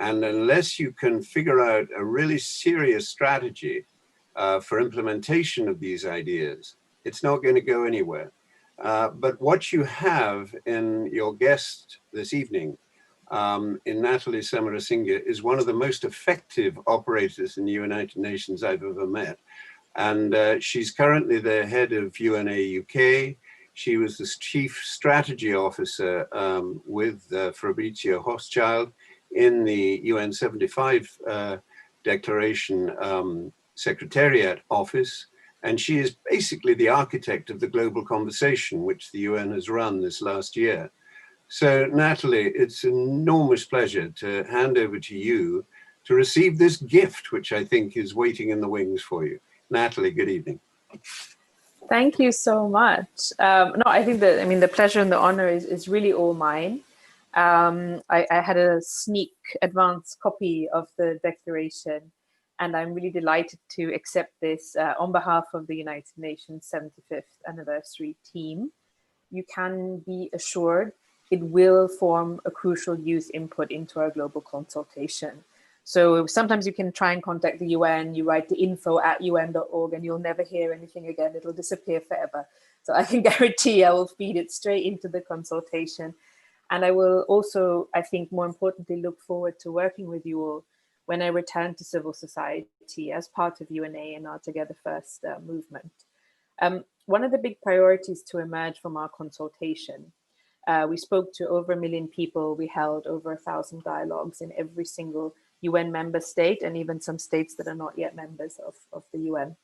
And unless you can figure out a really serious strategy for implementation of these ideas, it's not going to go anywhere. But what you have in your guest this evening, in Natalie Samarasinghe, is one of the most effective operators in the United Nations I've ever met. And she's currently the head of UNA UK. She was the chief strategy officer with Fabrizio Hochschild in the UN75 Declaration Secretariat Office. And she is basically the architect of the global conversation, which the UN has run this last year. So Natalie, it's an enormous pleasure to hand over to you to receive this gift, which I think is waiting in the wings for you. Natalie, good evening. Thank you so much. No, I think that, the pleasure and the honor is really all mine. I had a sneak advance copy of the declaration, and I'm really delighted to accept this on behalf of the United Nations 75th anniversary team. You can be assured it will form a crucial youth input into our global consultation. So sometimes you can try and contact the UN, you write the info@un.org and you'll never hear anything again, it'll disappear forever. So I can guarantee I will feed it straight into the consultation. And I will also, I think more importantly, look forward to working with you all when I return to civil society as part of UNA and our Together First movement. One of the big priorities to emerge from our consultation, we spoke to over 1 million people, we held over 1,000 dialogues in every single UN member state and even some states that are not yet members of the UN.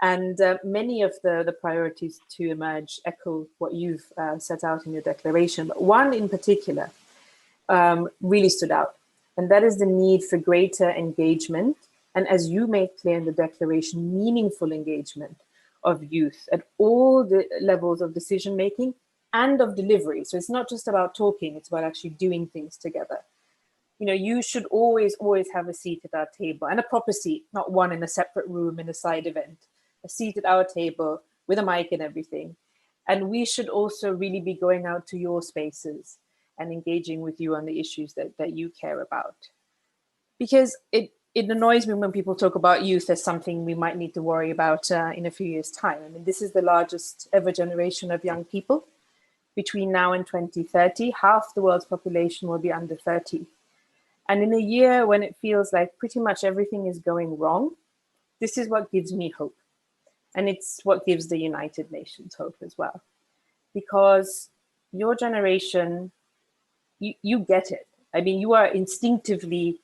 And many of the priorities to emerge echo what you've set out in your declaration, but one in particular really stood out. And that is the need for greater engagement. And as you made clear in the declaration, meaningful engagement of youth at all the levels of decision-making and of delivery. So it's not just about talking, it's about actually doing things together. You know, you should always have a seat at our table, and a proper seat, not one in a separate room in a side event, a seat at our table with a mic and everything. And we should also really be going out to your spaces and engaging with you on the issues that you care about. Because it annoys me when people talk about youth as something we might need to worry about in a few years' time. I mean, this is the largest ever generation of young people. Between now and 2030, half the world's population will be under 30. And in a year when it feels like pretty much everything is going wrong, this is what gives me hope. And it's what gives the United Nations hope as well. Because your generation, you get it. I mean, you are instinctively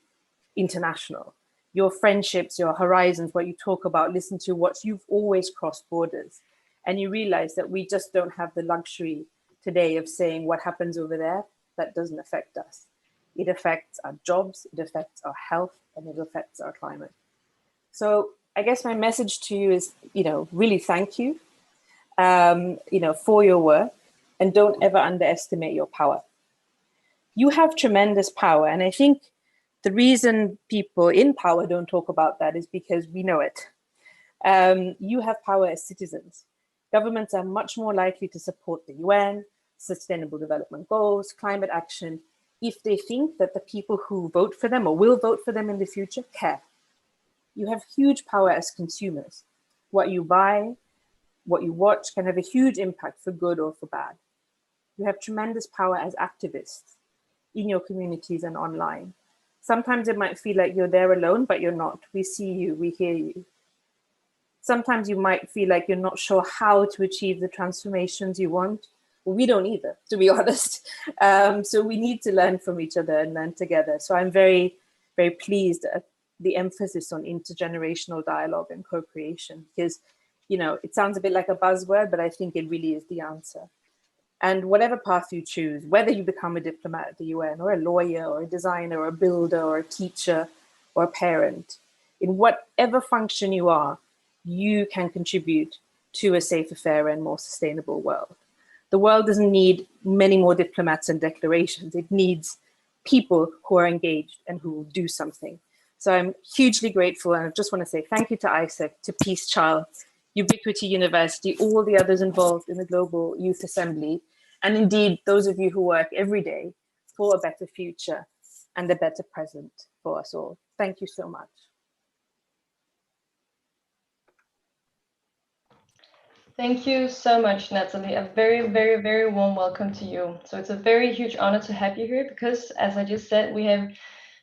international. Your friendships, your horizons, what you talk about, listen to, what you've always crossed borders. And you realize that we just don't have the luxury today of saying what happens over there, that doesn't affect us. It affects our jobs, it affects our health, and it affects our climate. So I guess my message to you is, really thank you, for your work, and don't ever underestimate your power. You have tremendous power, and I think the reason people in power don't talk about that is because we know it. You have power as citizens. Governments are much more likely to support the UN, Sustainable Development Goals, climate action, if they think that the people who vote for them or will vote for them in the future care. You have huge power as consumers. What you buy, what you watch can have a huge impact for good or for bad. You have tremendous power as activists in your communities and online. Sometimes it might feel like you're there alone, but you're not. We see you, we hear you. Sometimes you might feel like you're not sure how to achieve the transformations you want. Well, we don't either, to be honest. So we need to learn from each other and learn together. So I'm very, very pleased at the emphasis on intergenerational dialogue and co-creation, because, it sounds a bit like a buzzword, but I think it really is the answer. And whatever path you choose, whether you become a diplomat at the UN or a lawyer or a designer or a builder or a teacher or a parent, in whatever function you are, you can contribute to a safer, fairer, and more sustainable world. The world doesn't need many more diplomats and declarations. It needs people who are engaged and who will do something. So I'm hugely grateful, and I just want to say thank you to ISEC, to Peace Child, Ubiquity University, all the others involved in the Global Youth Assembly, and indeed those of you who work every day for a better future and a better present for us all. Thank you so much. Thank you so much, Natalie. A very, very, very warm welcome to you. So it's a very huge honor to have you here because, as I just said, we have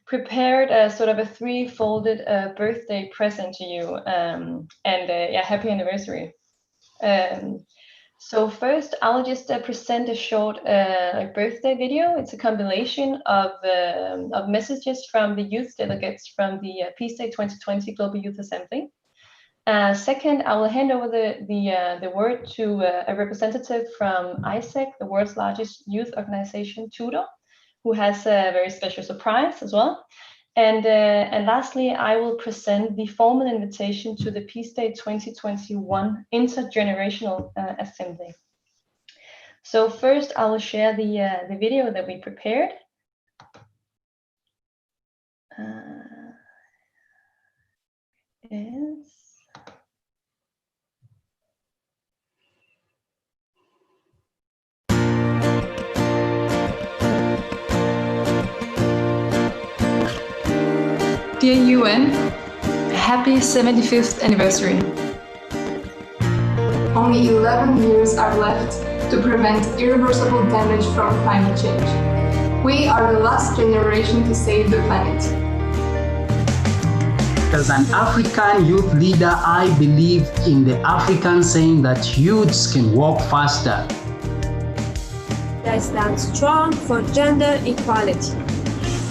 prepared a sort of a three-folded birthday present to you, happy anniversary. So first, I'll just present a short birthday video. It's a compilation of messages from the youth delegates from the Peace Day 2020 Global Youth Assembly. Second, I will hand over the word to a representative from ISEC, the world's largest youth organization, Tudor, who has a very special surprise as well. And lastly, I will present the formal invitation to the Peace Day 2021 Intergenerational Assembly. So first, I will share the video that we prepared. Dear UN, happy 75th anniversary. Only 11 years are left to prevent irreversible damage from climate change. We are the last generation to save the planet. As an African youth leader, I believe in the African saying that youths can walk faster. I stand strong for gender equality.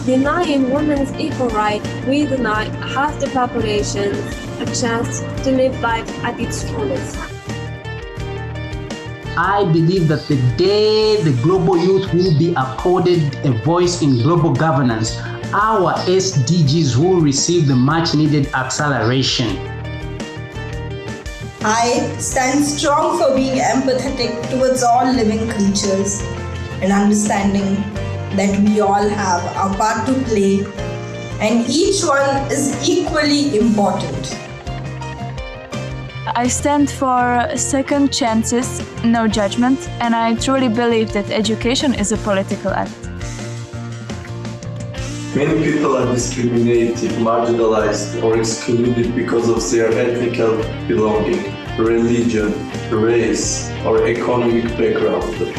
Denying women's equal rights, we deny half the population a chance to live life at its fullest. I believe that the day the global youth will be accorded a voice in global governance, our SDGs will receive the much needed acceleration. I stand strong for being empathetic towards all living creatures and understanding that we all have a part to play and each one is equally important. I stand for second chances, no judgment, and I truly believe that education is a political act. Many people are discriminated, marginalized, or excluded because of their ethnical belonging, religion, race, or economic background.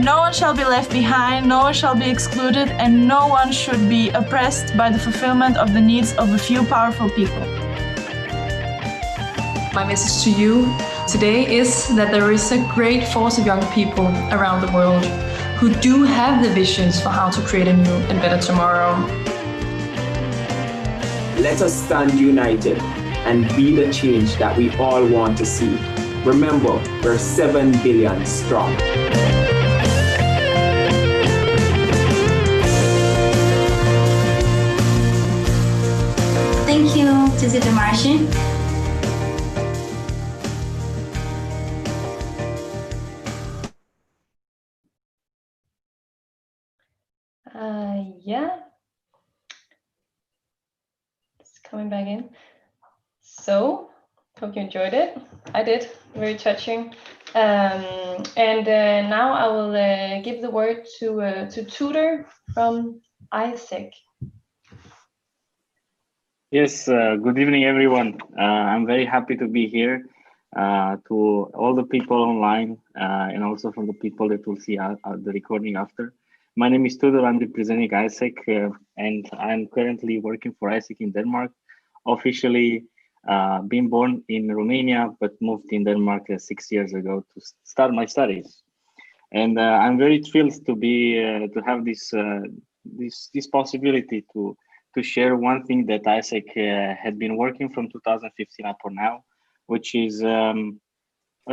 No one shall be left behind, no one shall be excluded, and no one should be oppressed by the fulfillment of the needs of a few powerful people. My message to you today is that there is a great force of young people around the world who do have the visions for how to create a new and better tomorrow. Let us stand united and be the change that we all want to see. Remember, we're 7 billion strong. Thank you, Dharamshi. Yeah, it's coming back in. So, hope you enjoyed it. I did, very touching. Now I will give the word to tutor from Isaac. Yes, good evening, everyone. I'm very happy to be here. To all the people online and also from the people that will see the recording after. My name is Tudor. I'm representing Isaac and I'm currently working for Isaac in Denmark. Officially been born in Romania, but moved in Denmark 6 years ago to start my studies. And I'm very thrilled to be to have this possibility to share one thing that Isaac had been working from 2015 up to now, which is a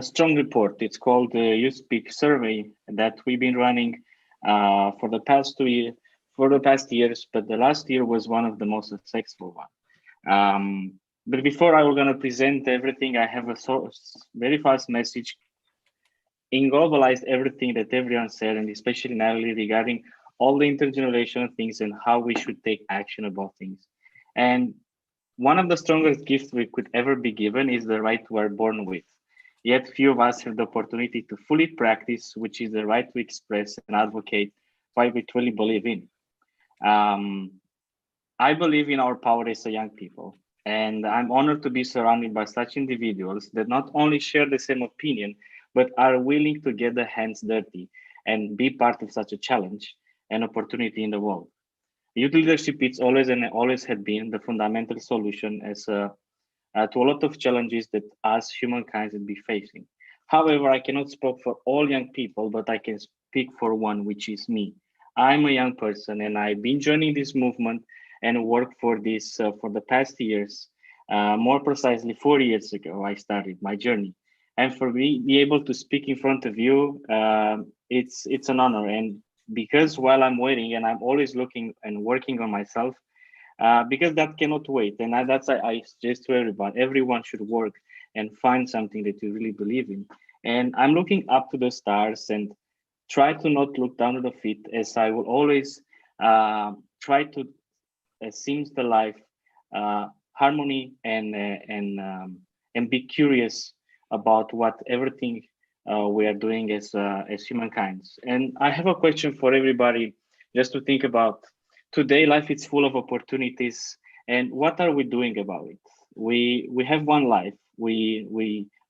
strong report. It's called the Youth Speak survey that we've been running for the past years, but the last year was one of the most successful one. But before I was going to present everything, I have a very fast message in globalized everything that everyone said, and especially Natalie regarding all the intergenerational things and how we should take action about things. And one of the strongest gifts we could ever be given is the right we are born with. Yet few of us have the opportunity to fully practice, which is the right to express and advocate what we truly believe in. I believe in our power as a young people, and I'm honored to be surrounded by such individuals that not only share the same opinion, but are willing to get their hands dirty and be part of such a challenge and opportunity in the world. Youth leadership is always and always had been the fundamental solution as to a lot of challenges that us humankind will be facing. However, I cannot speak for all young people, but I can speak for one, which is me. I'm a young person, and I've been joining this movement and worked for this for the past years. More precisely, 4 years ago, I started my journey. And for me, be able to speak in front of you, it's an honor. And because while I'm waiting, and I'm always looking and working on myself, because that cannot wait. And I suggest to everyone should work and find something that you really believe in. And I'm looking up to the stars and try to not look down at the feet, as I will always try to sing the life, harmony, and be curious about what everything we are doing as humankind. And I have a question for everybody, just to think about. Today, life is full of opportunities, and what are we doing about it? We have one life. We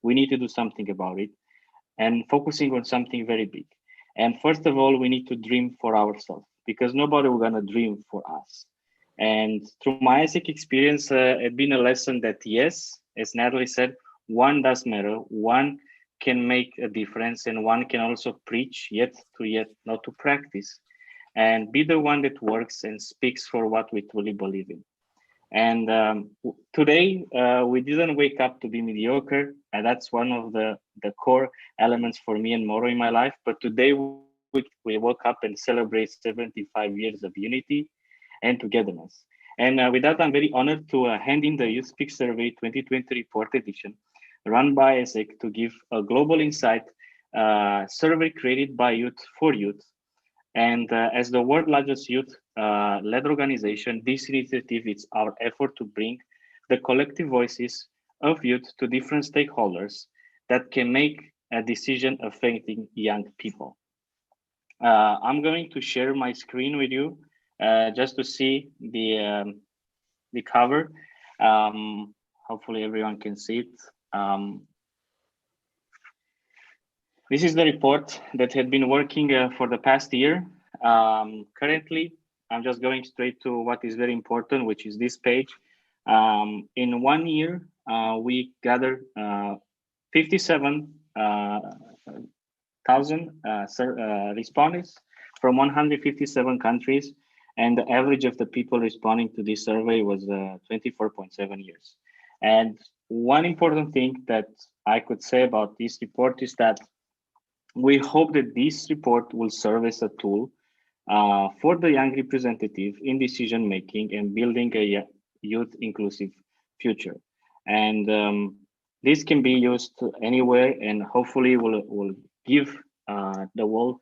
need to do something about it, and focusing on something very big. And first of all, we need to dream for ourselves, because nobody will gonna dream for us. And through my Isaac experience, it's been a lesson that yes, as Natalie said, one does matter. One can make a difference, and one can also preach, yet not to practice, and be the one that works and speaks for what we truly believe in. And today, we didn't wake up to be mediocre, and that's one of the core elements for me and motto in my life. But today, we woke up and celebrate 75 years of unity and togetherness. And with that, I'm very honored to hand in the Youth Speak Survey 2020 Report Edition, run by Isaac, to give a global insight survey created by youth for youth. And as the world's largest youth-led organization, this initiative is our effort to bring the collective voices of youth to different stakeholders that can make a decision affecting young people. I'm going to share my screen with you just to see the cover. Hopefully everyone can see it. This is the report that had been working for the past year. Currently, I'm just going straight to what is very important, which is this page. In 1 year, we gathered 57,000 respondents from 157 countries, and the average of the people responding to this survey was 24.7 years. And one important thing that I could say about this report is that we hope that this report will serve as a tool for the young representative in decision making and building a youth inclusive future. And this can be used anywhere, and hopefully will give the world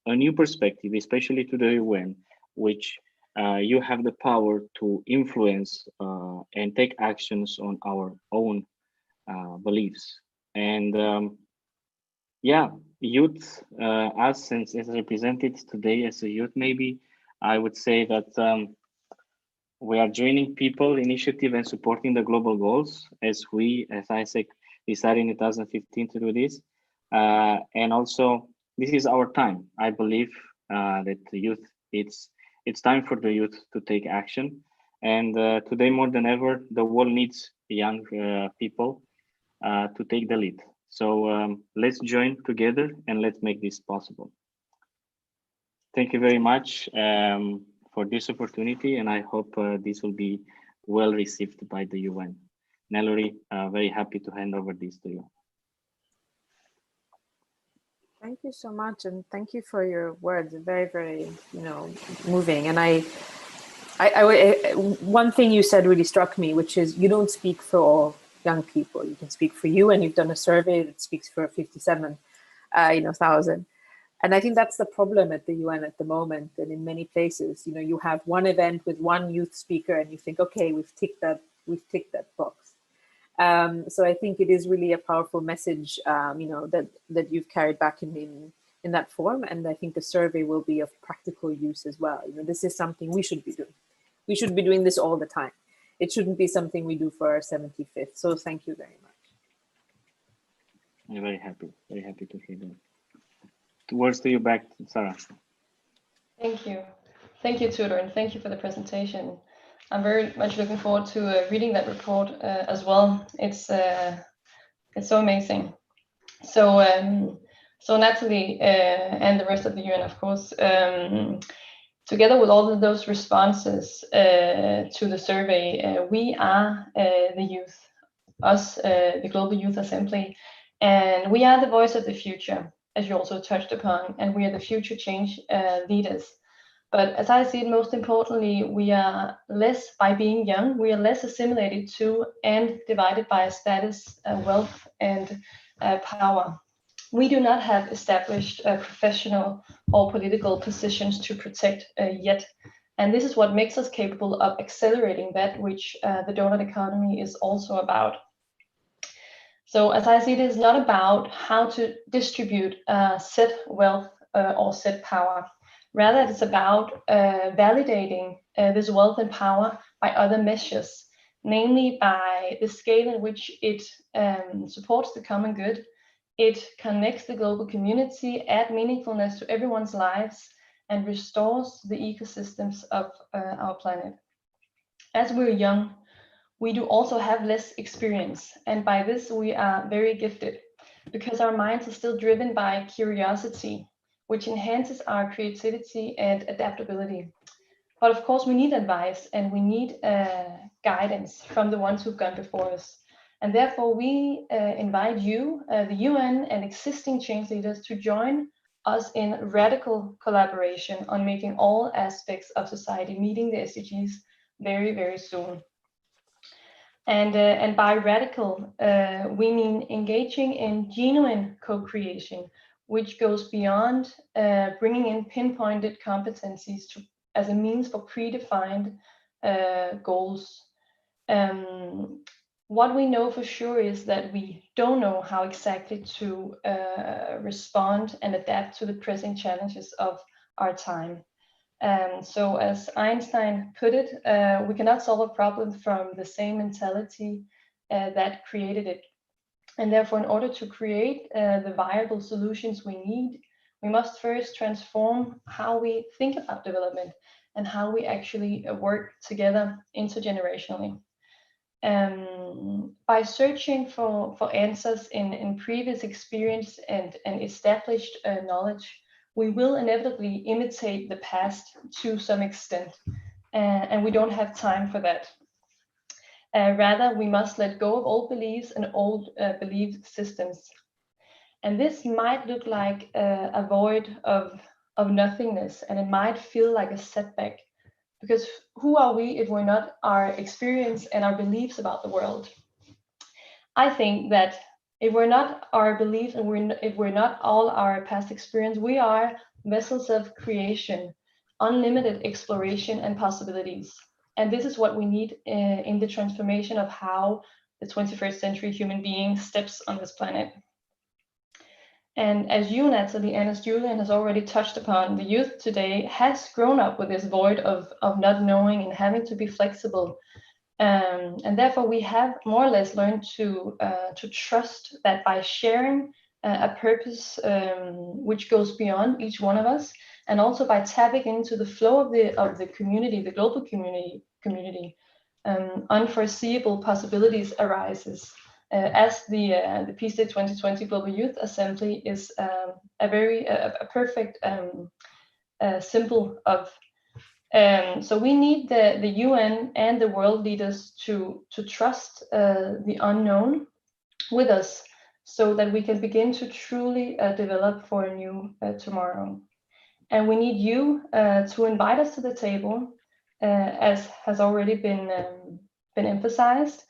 a new perspective, especially to the UN, which you have the power to influence and take actions on our own beliefs. And yeah, youth, us as represented today as a youth, maybe I would say that we are joining people initiative and supporting the global goals as Isaac decided in 2015 to do this. And also, this is our time. I believe that the youth, it's time for the youth to take action. And today more than ever, the world needs young people to take the lead. So let's join together and let's make this possible. Thank you very much for this opportunity, and I hope this will be well received by the UN. Nellory, very happy to hand over this to you. Thank you so much, and thank you for your words. Very, very, moving. And I one thing you said really struck me, which is you don't speak for all young people. You can speak for you, and you've done a survey that speaks for 57,000. And I think that's the problem at the UN at the moment. And in many places, you have one event with one youth speaker, and you think, okay, we've ticked that box. So I think it is really a powerful message, that you've carried back in that form. And I think the survey will be of practical use as well. This is something we should be doing. We should be doing this all the time. It shouldn't be something we do for our 75th. So thank you very much. I'm very happy to hear that. Words to you back, Sarah. Thank you, Tudor, and thank you for the presentation. I'm very much looking forward to reading that report as well. It's so amazing. So Natalie and the rest of the UN, of course, together with all of those responses to the survey, we are the youth, us, the Global Youth Assembly, and we are the voice of the future, as you also touched upon, and we are the future change leaders. But as I see it, most importantly, we are less, by being young, we are less assimilated to and divided by status, wealth, and power. We do not have established professional or political positions to protect yet. And this is what makes us capable of accelerating that which the donut economy is also about. So as I see it, is not about how to distribute set wealth or set power. Rather, it's about validating this wealth and power by other measures, namely by the scale in which it supports the common good, it connects the global community, adds meaningfulness to everyone's lives, and restores the ecosystems of our planet. As we're young, we do also have less experience, and by this we are very gifted because our minds are still driven by curiosity, which enhances our creativity and adaptability. But of course, we need advice and we need guidance from the ones who've gone before us. And therefore, we invite you, the UN and existing change leaders, to join us in radical collaboration on making all aspects of society meeting the SDGs very, very soon. And by radical, we mean engaging in genuine co-creation, which goes beyond bringing in pinpointed competencies as a means for predefined goals. What we know for sure is that we don't know how exactly to respond and adapt to the pressing challenges of our time. So as Einstein put it, we cannot solve a problem from the same mentality that created it. And therefore, in order to create the viable solutions we need, we must first transform how we think about development and how we actually work together intergenerationally. By searching for answers in previous experience and established knowledge, we will inevitably imitate the past to some extent, and we don't have time for that. Rather, we must let go of old beliefs and old belief systems. And this might look like a void of nothingness, and it might feel like a setback, because who are we if we're not our experience and our beliefs about the world? I think that if we're not our beliefs and if we're not all our past experience, we are vessels of creation, unlimited exploration and possibilities. And this is what we need in the transformation of how the 21st century human being steps on this planet. And as you, Natalie, and as Julian has already touched upon, the youth today has grown up with this void of not knowing and having to be flexible. And therefore, we have more or less learned to trust that by sharing a purpose which goes beyond each one of us, and also by tapping into the flow of the community, the global community, unforeseeable possibilities arises. As the Peace Day 2020 Global Youth Assembly is a perfect symbol of. So we need the UN and the world leaders to trust the unknown with us, so that we can begin to truly develop for a new tomorrow. And we need you to invite us to the table, as has already been emphasized,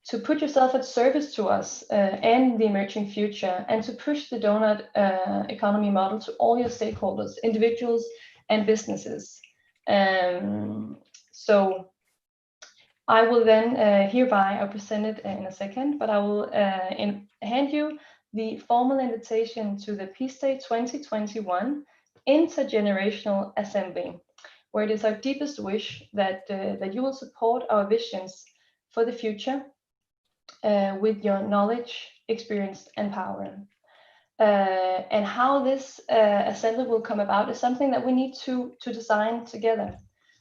to put yourself at service to us and the emerging future, and to push the donut economy model to all your stakeholders, individuals and businesses. So I will then hereby, I'll present it in a second, but I will hand you the formal invitation to the Peace Day 2021 Intergenerational Assembly, where it is our deepest wish that you will support our visions for the future with your knowledge, experience, and power. And how this assembly will come about is something that we need to design together,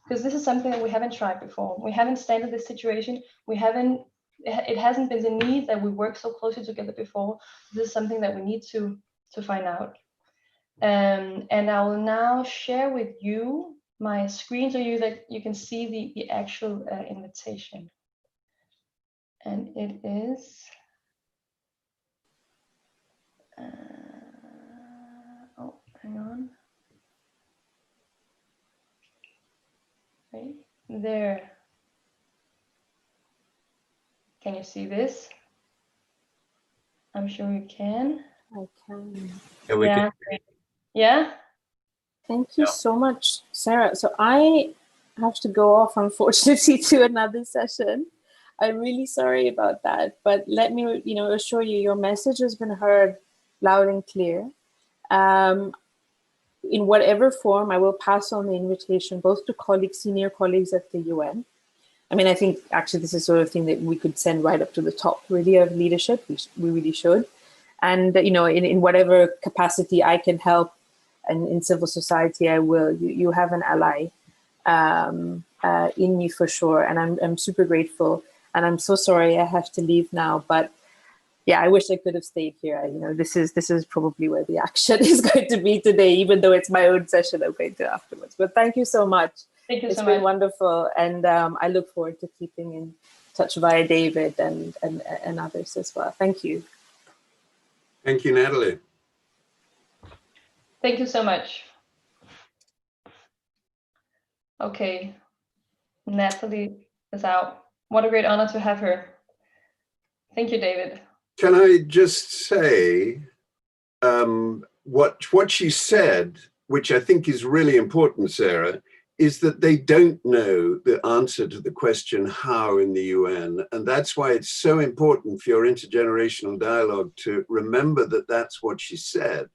because this is something that we haven't tried before. We haven't standard this situation. It hasn't been the need that we work so closely together before. This is something that we need to find out. And I will now share with you my screen so that you can see the actual invitation. And it is, oh, hang on. Right there. Can you see this? I'm sure you can. I can. Yeah, we can. Yeah. Thank you so much, Sarah. So I have to go off, unfortunately, to another session. I'm really sorry about that, but let me, assure you, your message has been heard loud and clear. In whatever form, I will pass on the invitation both to colleagues, senior colleagues at the UN. I mean, I think actually this is sort of thing that we could send right up to the top, really, of leadership. We really should. And, in whatever capacity I can help, and in civil society, I will. You have an ally in me for sure, and I'm super grateful. And I'm so sorry I have to leave now, but yeah, I wish I could have stayed here. This is probably where the action is going to be today, even though it's my own session I'm going to afterwards. But thank you so much. Thank you so much. It's been wonderful, and I look forward to keeping in touch via David and others as well. Thank you. Thank you, Natalie. Thank you so much. Okay, Natalie is out. What a great honor to have her. Thank you, David. Can I just say what she said, which I think is really important, Sarah, is that they don't know the answer to the question how in the UN. And that's why it's so important for your intergenerational dialogue to remember that that's what she said.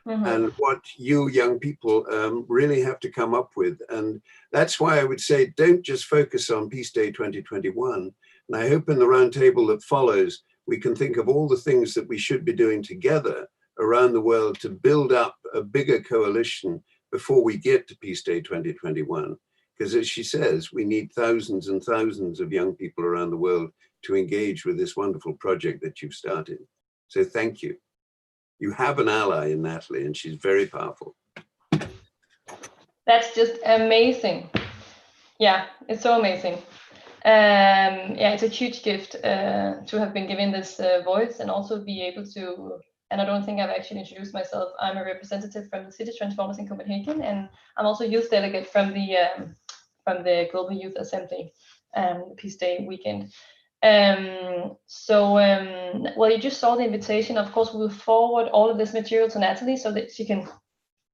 Mm-hmm. And what you young people really have to come up with. And that's why I would say, don't just focus on Peace Day 2021. And I hope in the roundtable that follows, we can think of all the things that we should be doing together around the world to build up a bigger coalition before we get to Peace Day 2021. Because as she says, we need thousands and thousands of young people around the world to engage with this wonderful project that you've started. So thank you. You have an ally in Natalie, and she's very powerful. That's just amazing. Yeah, it's so amazing. Yeah, it's a huge gift to have been given this voice and also be able to, and I don't think I've actually introduced myself. I'm a representative from the Citytransformers in Copenhagen, and I'm also youth delegate from the Global Youth Assembly, Peace Day weekend. Well, you just saw the invitation. Of course, we'll forward all of this material to Natalie so that she can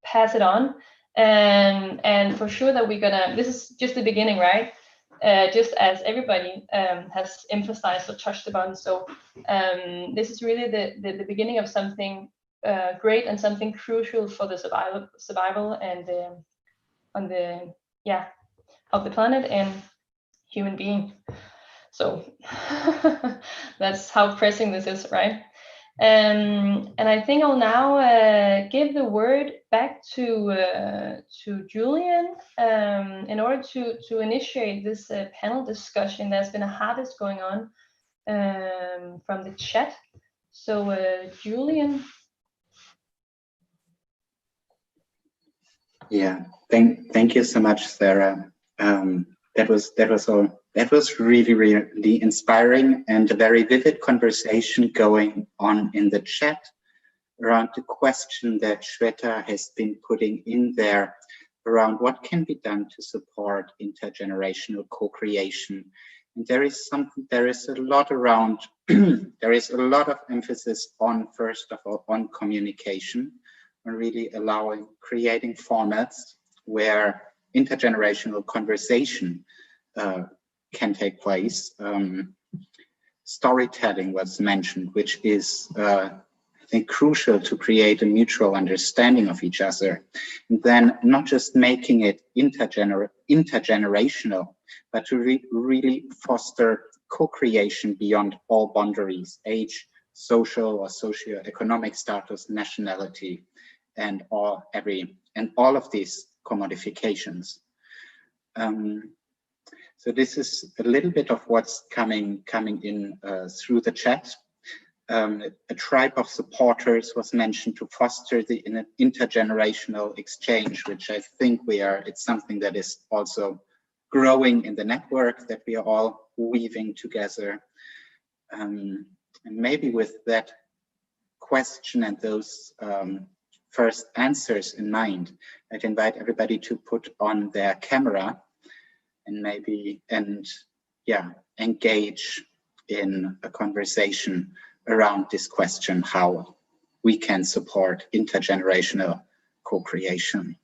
pass it on. And for sure that this is just the beginning, right? Just as everybody has emphasized or touched upon. So this is really the beginning of something great and something crucial for the survival and of the planet and human being. So that's how pressing this is, right? And I think I'll now give the word back to Julian in order to initiate this panel discussion. There's been a harvest going on from the chat. So Julian. Yeah, thank you so much, Sarah. That was really, really inspiring and a very vivid conversation going on in the chat around the question that Shweta has been putting in there around what can be done to support intergenerational co-creation. And there is a lot around, there is a lot of emphasis on, first of all, on communication, on really creating formats where intergenerational conversation can take place. Storytelling was mentioned, which is, I think, crucial to create a mutual understanding of each other. And then not just making it intergenerational, but to really foster co-creation beyond all boundaries, age, social or socio-economic status, nationality, and all of these commodifications. So this is a little bit of what's coming in through the chat. A tribe of supporters was mentioned to foster the intergenerational exchange, which I think it's something that is also growing in the network that we are all weaving together. And maybe with that question and those first answers in mind, I'd invite everybody to put on their camera and engage in a conversation around this question, how we can support intergenerational co-creation.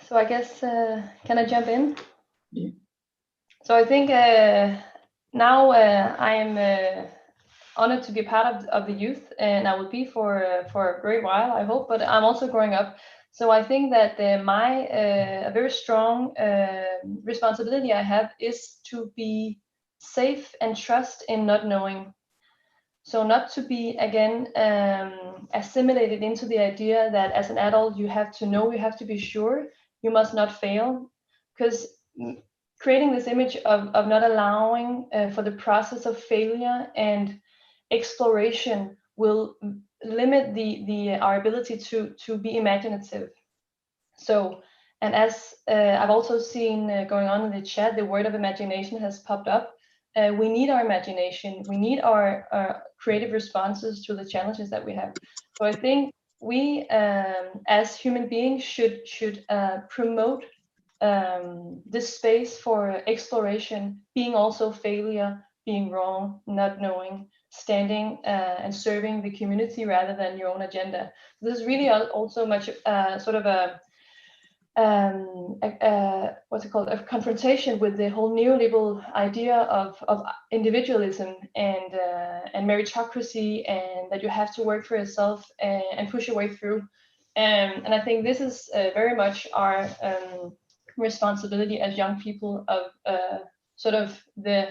So I guess, can I jump in? Yeah. So I think now I am honored to be part of the youth, and I will be for a great while, I hope, but I'm also growing up. So I think that a very strong responsibility I have is to be safe and trust in not knowing. So not to be, again, assimilated into the idea that as an adult, you have to know, you have to be sure, you must not fail, because creating this image of not allowing for the process of failure and exploration will limit our ability to be imaginative. So, and as I've also seen going on in the chat, the word of imagination has popped up. We need our imagination. We need our creative responses to the challenges that we have. So I think we, as human beings, should promote this space for exploration, being also failure, being wrong, not knowing, standing and serving the community rather than your own agenda. This is really also much sort of a what's it called, a confrontation with the whole neoliberal idea of individualism and meritocracy, and that you have to work for yourself and push your way through. And I think this is very much our responsibility as young people of sort of the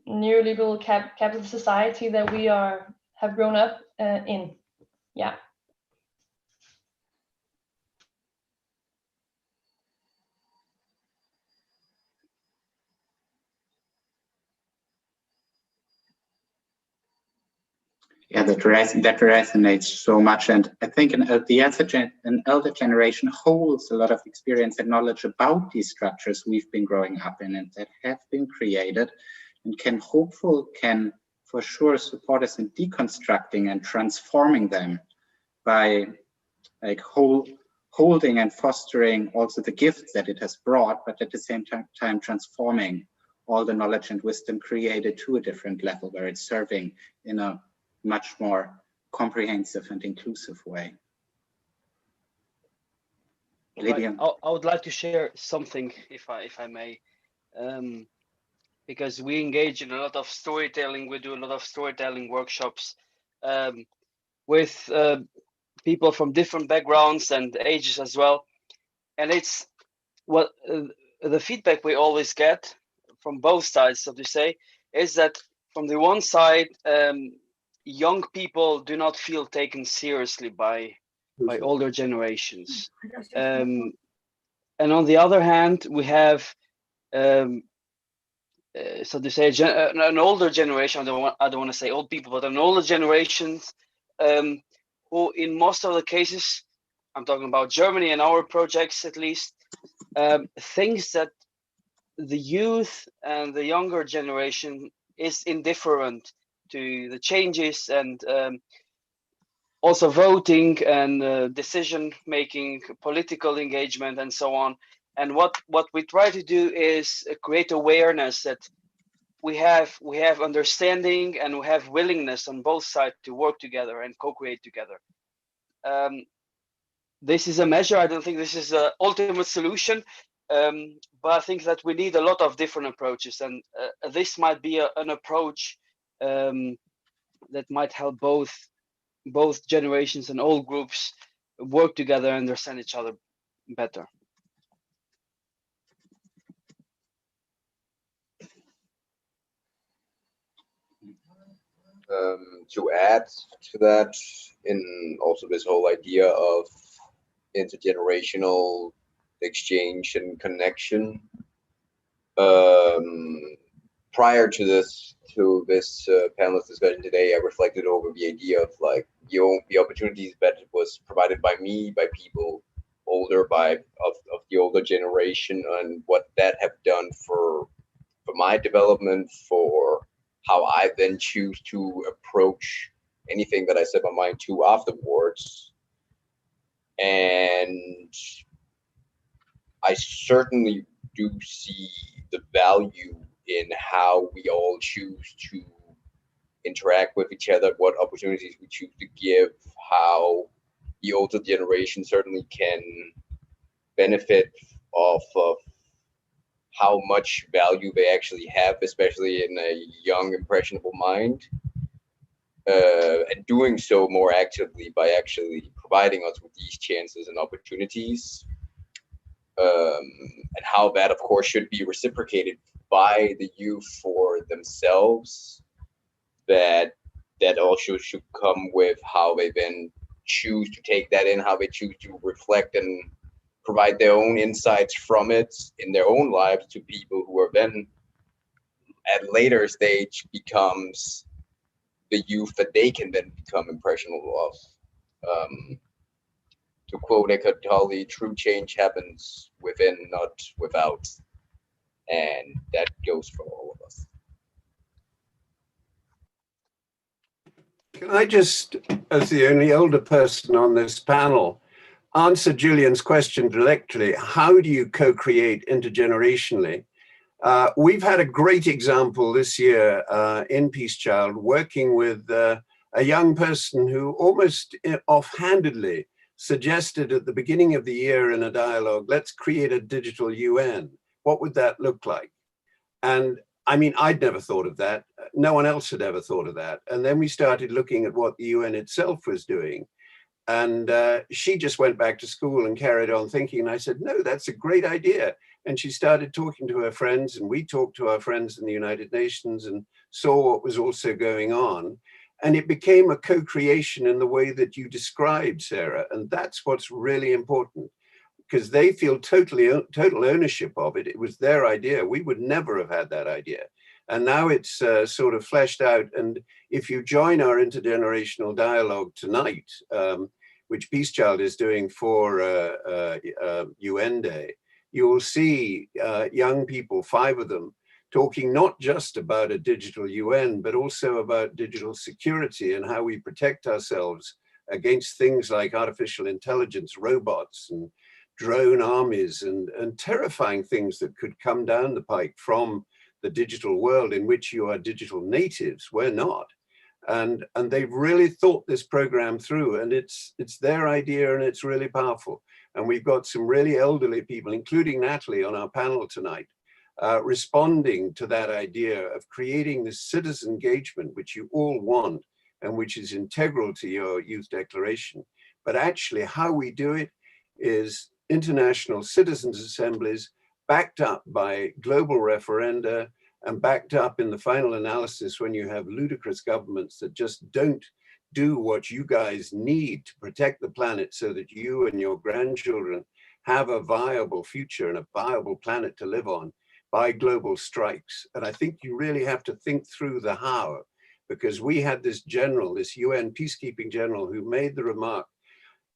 neoliberal capitalist society that we have grown up in. Yeah. Yeah, that resonates so much. And I think an elder generation holds a lot of experience and knowledge about these structures we've been growing up in and that have been created, and can for sure support us in deconstructing and transforming them by like holding and fostering also the gifts that it has brought, but at the same time transforming all the knowledge and wisdom created to a different level where it's serving in a much more comprehensive and inclusive way. Right. I would like to share something, if I may, because we engage in a lot of storytelling. We do a lot of storytelling workshops with people from different backgrounds and ages as well. And it's what the feedback we always get from both sides, so to say, is that from the one side, young people do not feel taken seriously by older generations. And on the other hand, we have, so to say, an older generation, I don't want to say old people, but an older generation who in most of the cases, I'm talking about Germany and our projects at least, thinks that the youth and the younger generation is indifferent to the changes and also voting and decision making, political engagement, and so on. And what we try to do is create awareness that we have understanding and we have willingness on both sides to work together and co-create together. This is a measure. I don't think this is the ultimate solution, but I think that we need a lot of different approaches, and this might be an approach that might help both generations and all groups work together and understand each other better. To add to that, in also this whole idea of intergenerational exchange and connection, prior to this panelist discussion today, I reflected over the idea of like the opportunities that was provided by me, by people older, of the older generation, and what that have done for my development, for how I then choose to approach anything that I set my mind to afterwards. And I certainly do see the value in how we all choose to interact with each other, what opportunities we choose to give, how the older generation certainly can benefit off of how much value they actually have, especially in a young, impressionable mind, and doing so more actively by actually providing us with these chances and opportunities, and how that, of course, should be reciprocated by the youth for themselves. That also should come with how they then choose to take that in, how they choose to reflect and provide their own insights from it in their own lives to people who are then at later stage becomes the youth that they can then become impressionable of. To quote Eckhart Tolle, true change happens within, not without. And that goes for all of us. Can I just, as the only older person on this panel, answer Julian's question directly? How do you co-create intergenerationally? We've had a great example this year in Peace Child, working with a young person who almost offhandedly suggested at the beginning of the year in a dialogue, let's create a digital UN. What would that look like? And I mean, I'd never thought of that. No one else had ever thought of that. And then we started looking at what the UN itself was doing. And she just went back to school and carried on thinking. And I said, no, that's a great idea. And she started talking to her friends, and we talked to our friends in the United Nations and saw what was also going on. And it became a co-creation in the way that you described, Sarah. And that's what's really important, because they feel total ownership of it. It was their idea. We would never have had that idea. And now it's sort of fleshed out. And if you join our intergenerational dialogue tonight, which Peace Child is doing for UN Day, you will see young people, 5 of them, talking not just about a digital UN, but also about digital security and how we protect ourselves against things like artificial intelligence, robots, and drone armies, and terrifying things that could come down the pike from the digital world in which you are digital natives. We're not. And they've really thought this program through, and it's their idea, and it's really powerful. And we've got some really elderly people, including Natalie, on our panel tonight, responding to that idea of creating this citizen engagement, which you all want, and which is integral to your youth declaration. But actually how we do it is international citizens assemblies backed up by global referenda, and backed up in the final analysis when you have ludicrous governments that just don't do what you guys need to protect the planet so that you and your grandchildren have a viable future and a viable planet to live on, by global strikes. And I think you really have to think through the how, because we had this general, this UN peacekeeping general, who made the remark,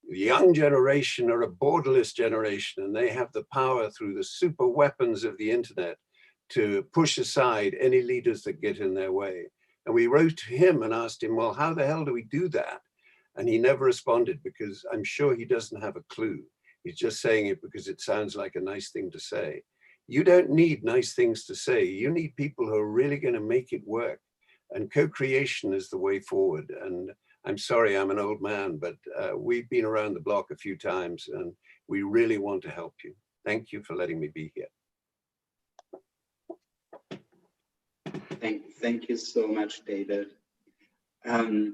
the young generation are a borderless generation, and they have the power through the super weapons of the internet to push aside any leaders that get in their way. And we wrote to him and asked him, well, how the hell do we do that? And he never responded, because I'm sure he doesn't have a clue. He's just saying it because it sounds like a nice thing to say. You don't need nice things to say. You need people who are really going to make it work. And co-creation is the way forward. And I'm sorry, I'm an old man, but we've been around the block a few times, and we really want to help you. Thank you for letting me be here. Thank you so much, David. I'd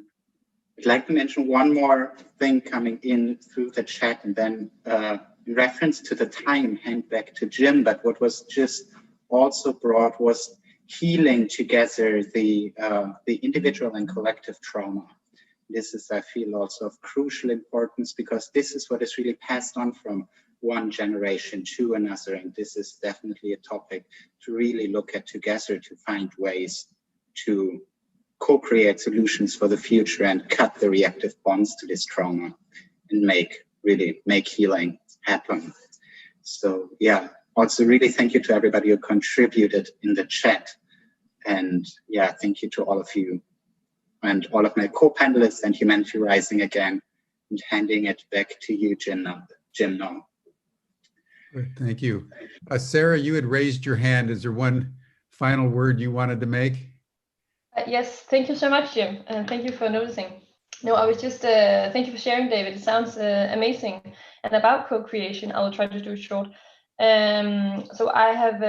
like to mention one more thing coming in through the chat, and then in reference to the time, hand back to Jim. But what was just also brought was healing together the individual and collective trauma. This is, I feel, also of crucial importance, because this is what is really passed on from one generation to another. And this is definitely a topic to really look at together, to find ways to co-create solutions for the future and cut the reactive bonds to this trauma and really make healing happen. So yeah, also really thank you to everybody who contributed in the chat. And yeah, thank you to all of you and all of my co-panelists and Humanity Rising again, and handing it back to you, Jim now. Good, thank you. Sarah, you had raised your hand. Is there one final word you wanted to make? Yes, thank you so much, Jim, and thank you for noticing. No, I was just, thank you for sharing, David. It sounds amazing. And about co-creation, I will try to do it short. So I have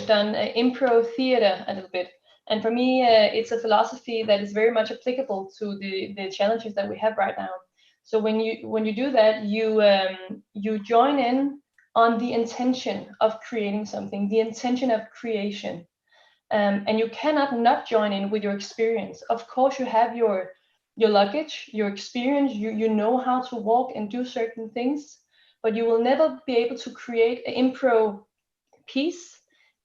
done improv theater a little bit. And for me, it's a philosophy that is very much applicable to the challenges that we have right now. So when you do that, you join in on the intention of creating something, the intention of creation. And you cannot not join in with your experience. Of course, you have your luggage, your experience, you know how to walk and do certain things, but you will never be able to create an improv piece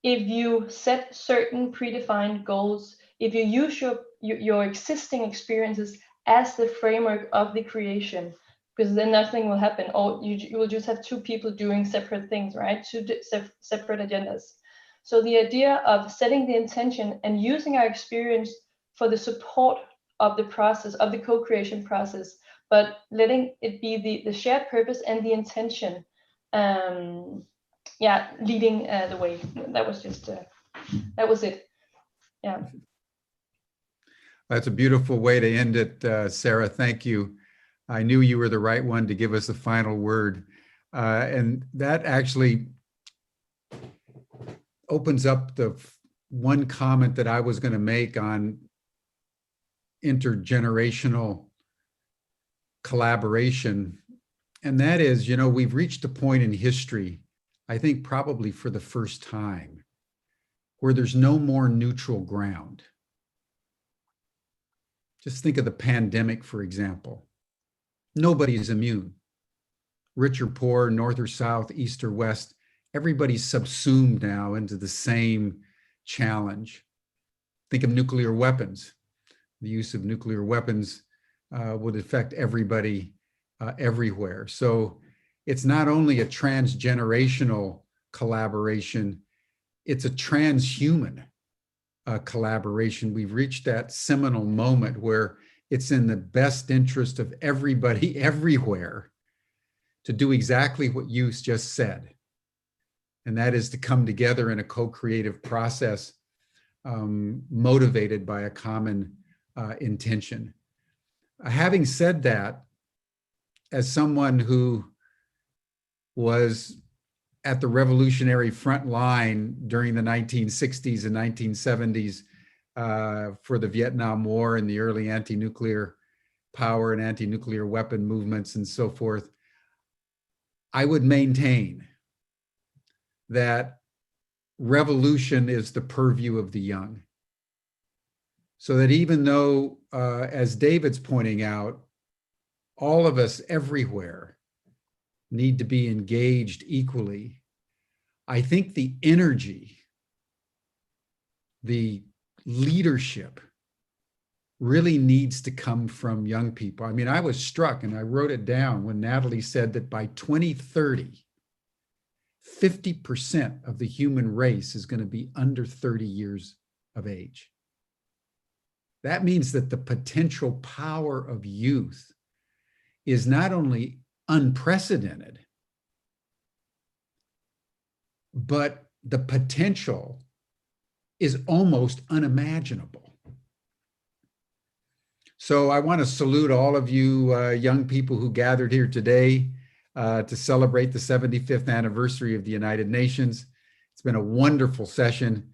if you set certain predefined goals, if you use your existing experiences as the framework of the creation, because then nothing will happen, or you will just have two people doing separate things, right? Two separate agendas. So the idea of setting the intention and using our experience for the support of the process, of the co-creation process, but letting it be the shared purpose and the intention, leading the way. That was just, that was it. Yeah. That's a beautiful way to end it, Sarah. Thank you. I knew you were the right one to give us the final word. And that actually opens up the one comment that I was going to make on intergenerational collaboration. And that is, you know, we've reached a point in history, I think probably for the first time, where there's no more neutral ground. Just think of the pandemic, for example. Nobody's immune. Rich or poor, north or south, east or west, everybody's subsumed now into the same challenge. think of nuclear weapons. The use of nuclear weapons would affect everybody everywhere. So it's not only a transgenerational collaboration, it's a transhuman collaboration. We've reached that seminal moment where it's in the best interest of everybody everywhere to do exactly what you just said. And that is to come together in a co-creative process motivated by a common intention. Having said that, as someone who was at the revolutionary front line during the 1960s and 1970s for the Vietnam War and the early anti-nuclear power and anti-nuclear weapon movements and so forth, I would maintain that revolution is the purview of the young. So that even though, as David's pointing out, all of us everywhere need to be engaged equally, I think the energy, the leadership really needs to come from young people. I mean, I was struck, and I wrote it down when Natalie said that by 2030, 50% of the human race is going to be under 30 years of age. That means that the potential power of youth is not only unprecedented, but the potential is almost unimaginable. So I want to salute all of you young people who gathered here today to celebrate the 75th anniversary of the United Nations. It's been a wonderful session.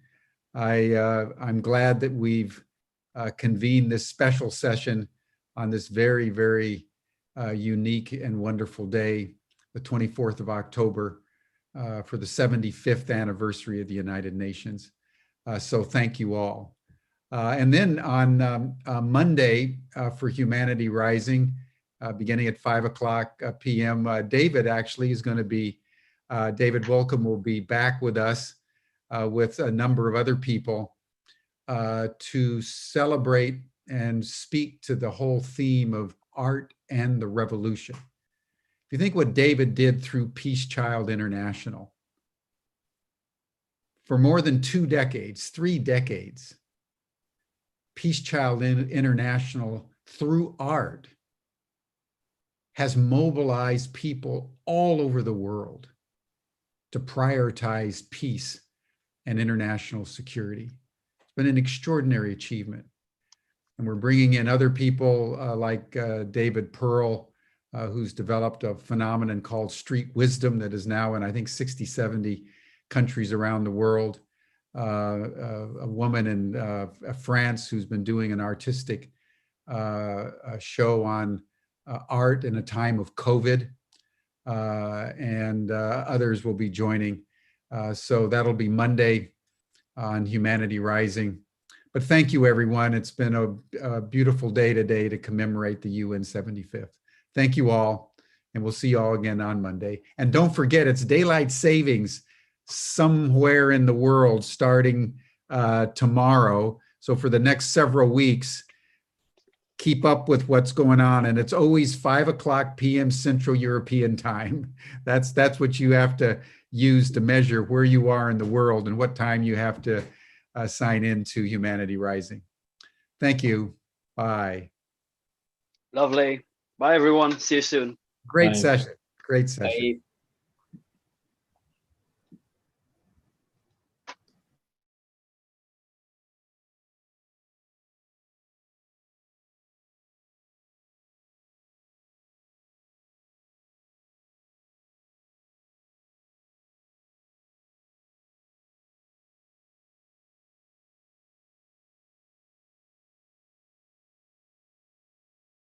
I'm glad that we've convened this special session on this very, very unique and wonderful day, the 24th of October, for the 75th anniversary of the United Nations. So thank you all. And then on Monday for Humanity Rising, beginning at 5:00 p.m., David actually is going to be, David Volcom will be back with us with a number of other people to celebrate and speak to the whole theme of art and the revolution. If you think what David did through Peace Child International, for more than 2 decades, 3 decades, Peace Child International through art has mobilized people all over the world to prioritize peace and international security. It's been an extraordinary achievement. And we're bringing in other people like David Pearl, who's developed a phenomenon called street wisdom that is now in, I think, 60, 70 countries around the world. A woman in France who's been doing an artistic show on art in a time of COVID, and others will be joining. So that'll be Monday on Humanity Rising. But thank you, everyone. It's been a beautiful day today to commemorate the UN 75th. Thank you all, and we'll see you all again on Monday. And don't forget, it's daylight savings somewhere in the world starting tomorrow. So for the next several weeks, keep up with what's going on. And it's always 5:00 p.m. Central European time. That's what you have to use to measure where you are in the world and what time you have to sign in to Humanity Rising. Thank you. Bye. Lovely. Bye, everyone. See you soon. Great session. Great session. Bye.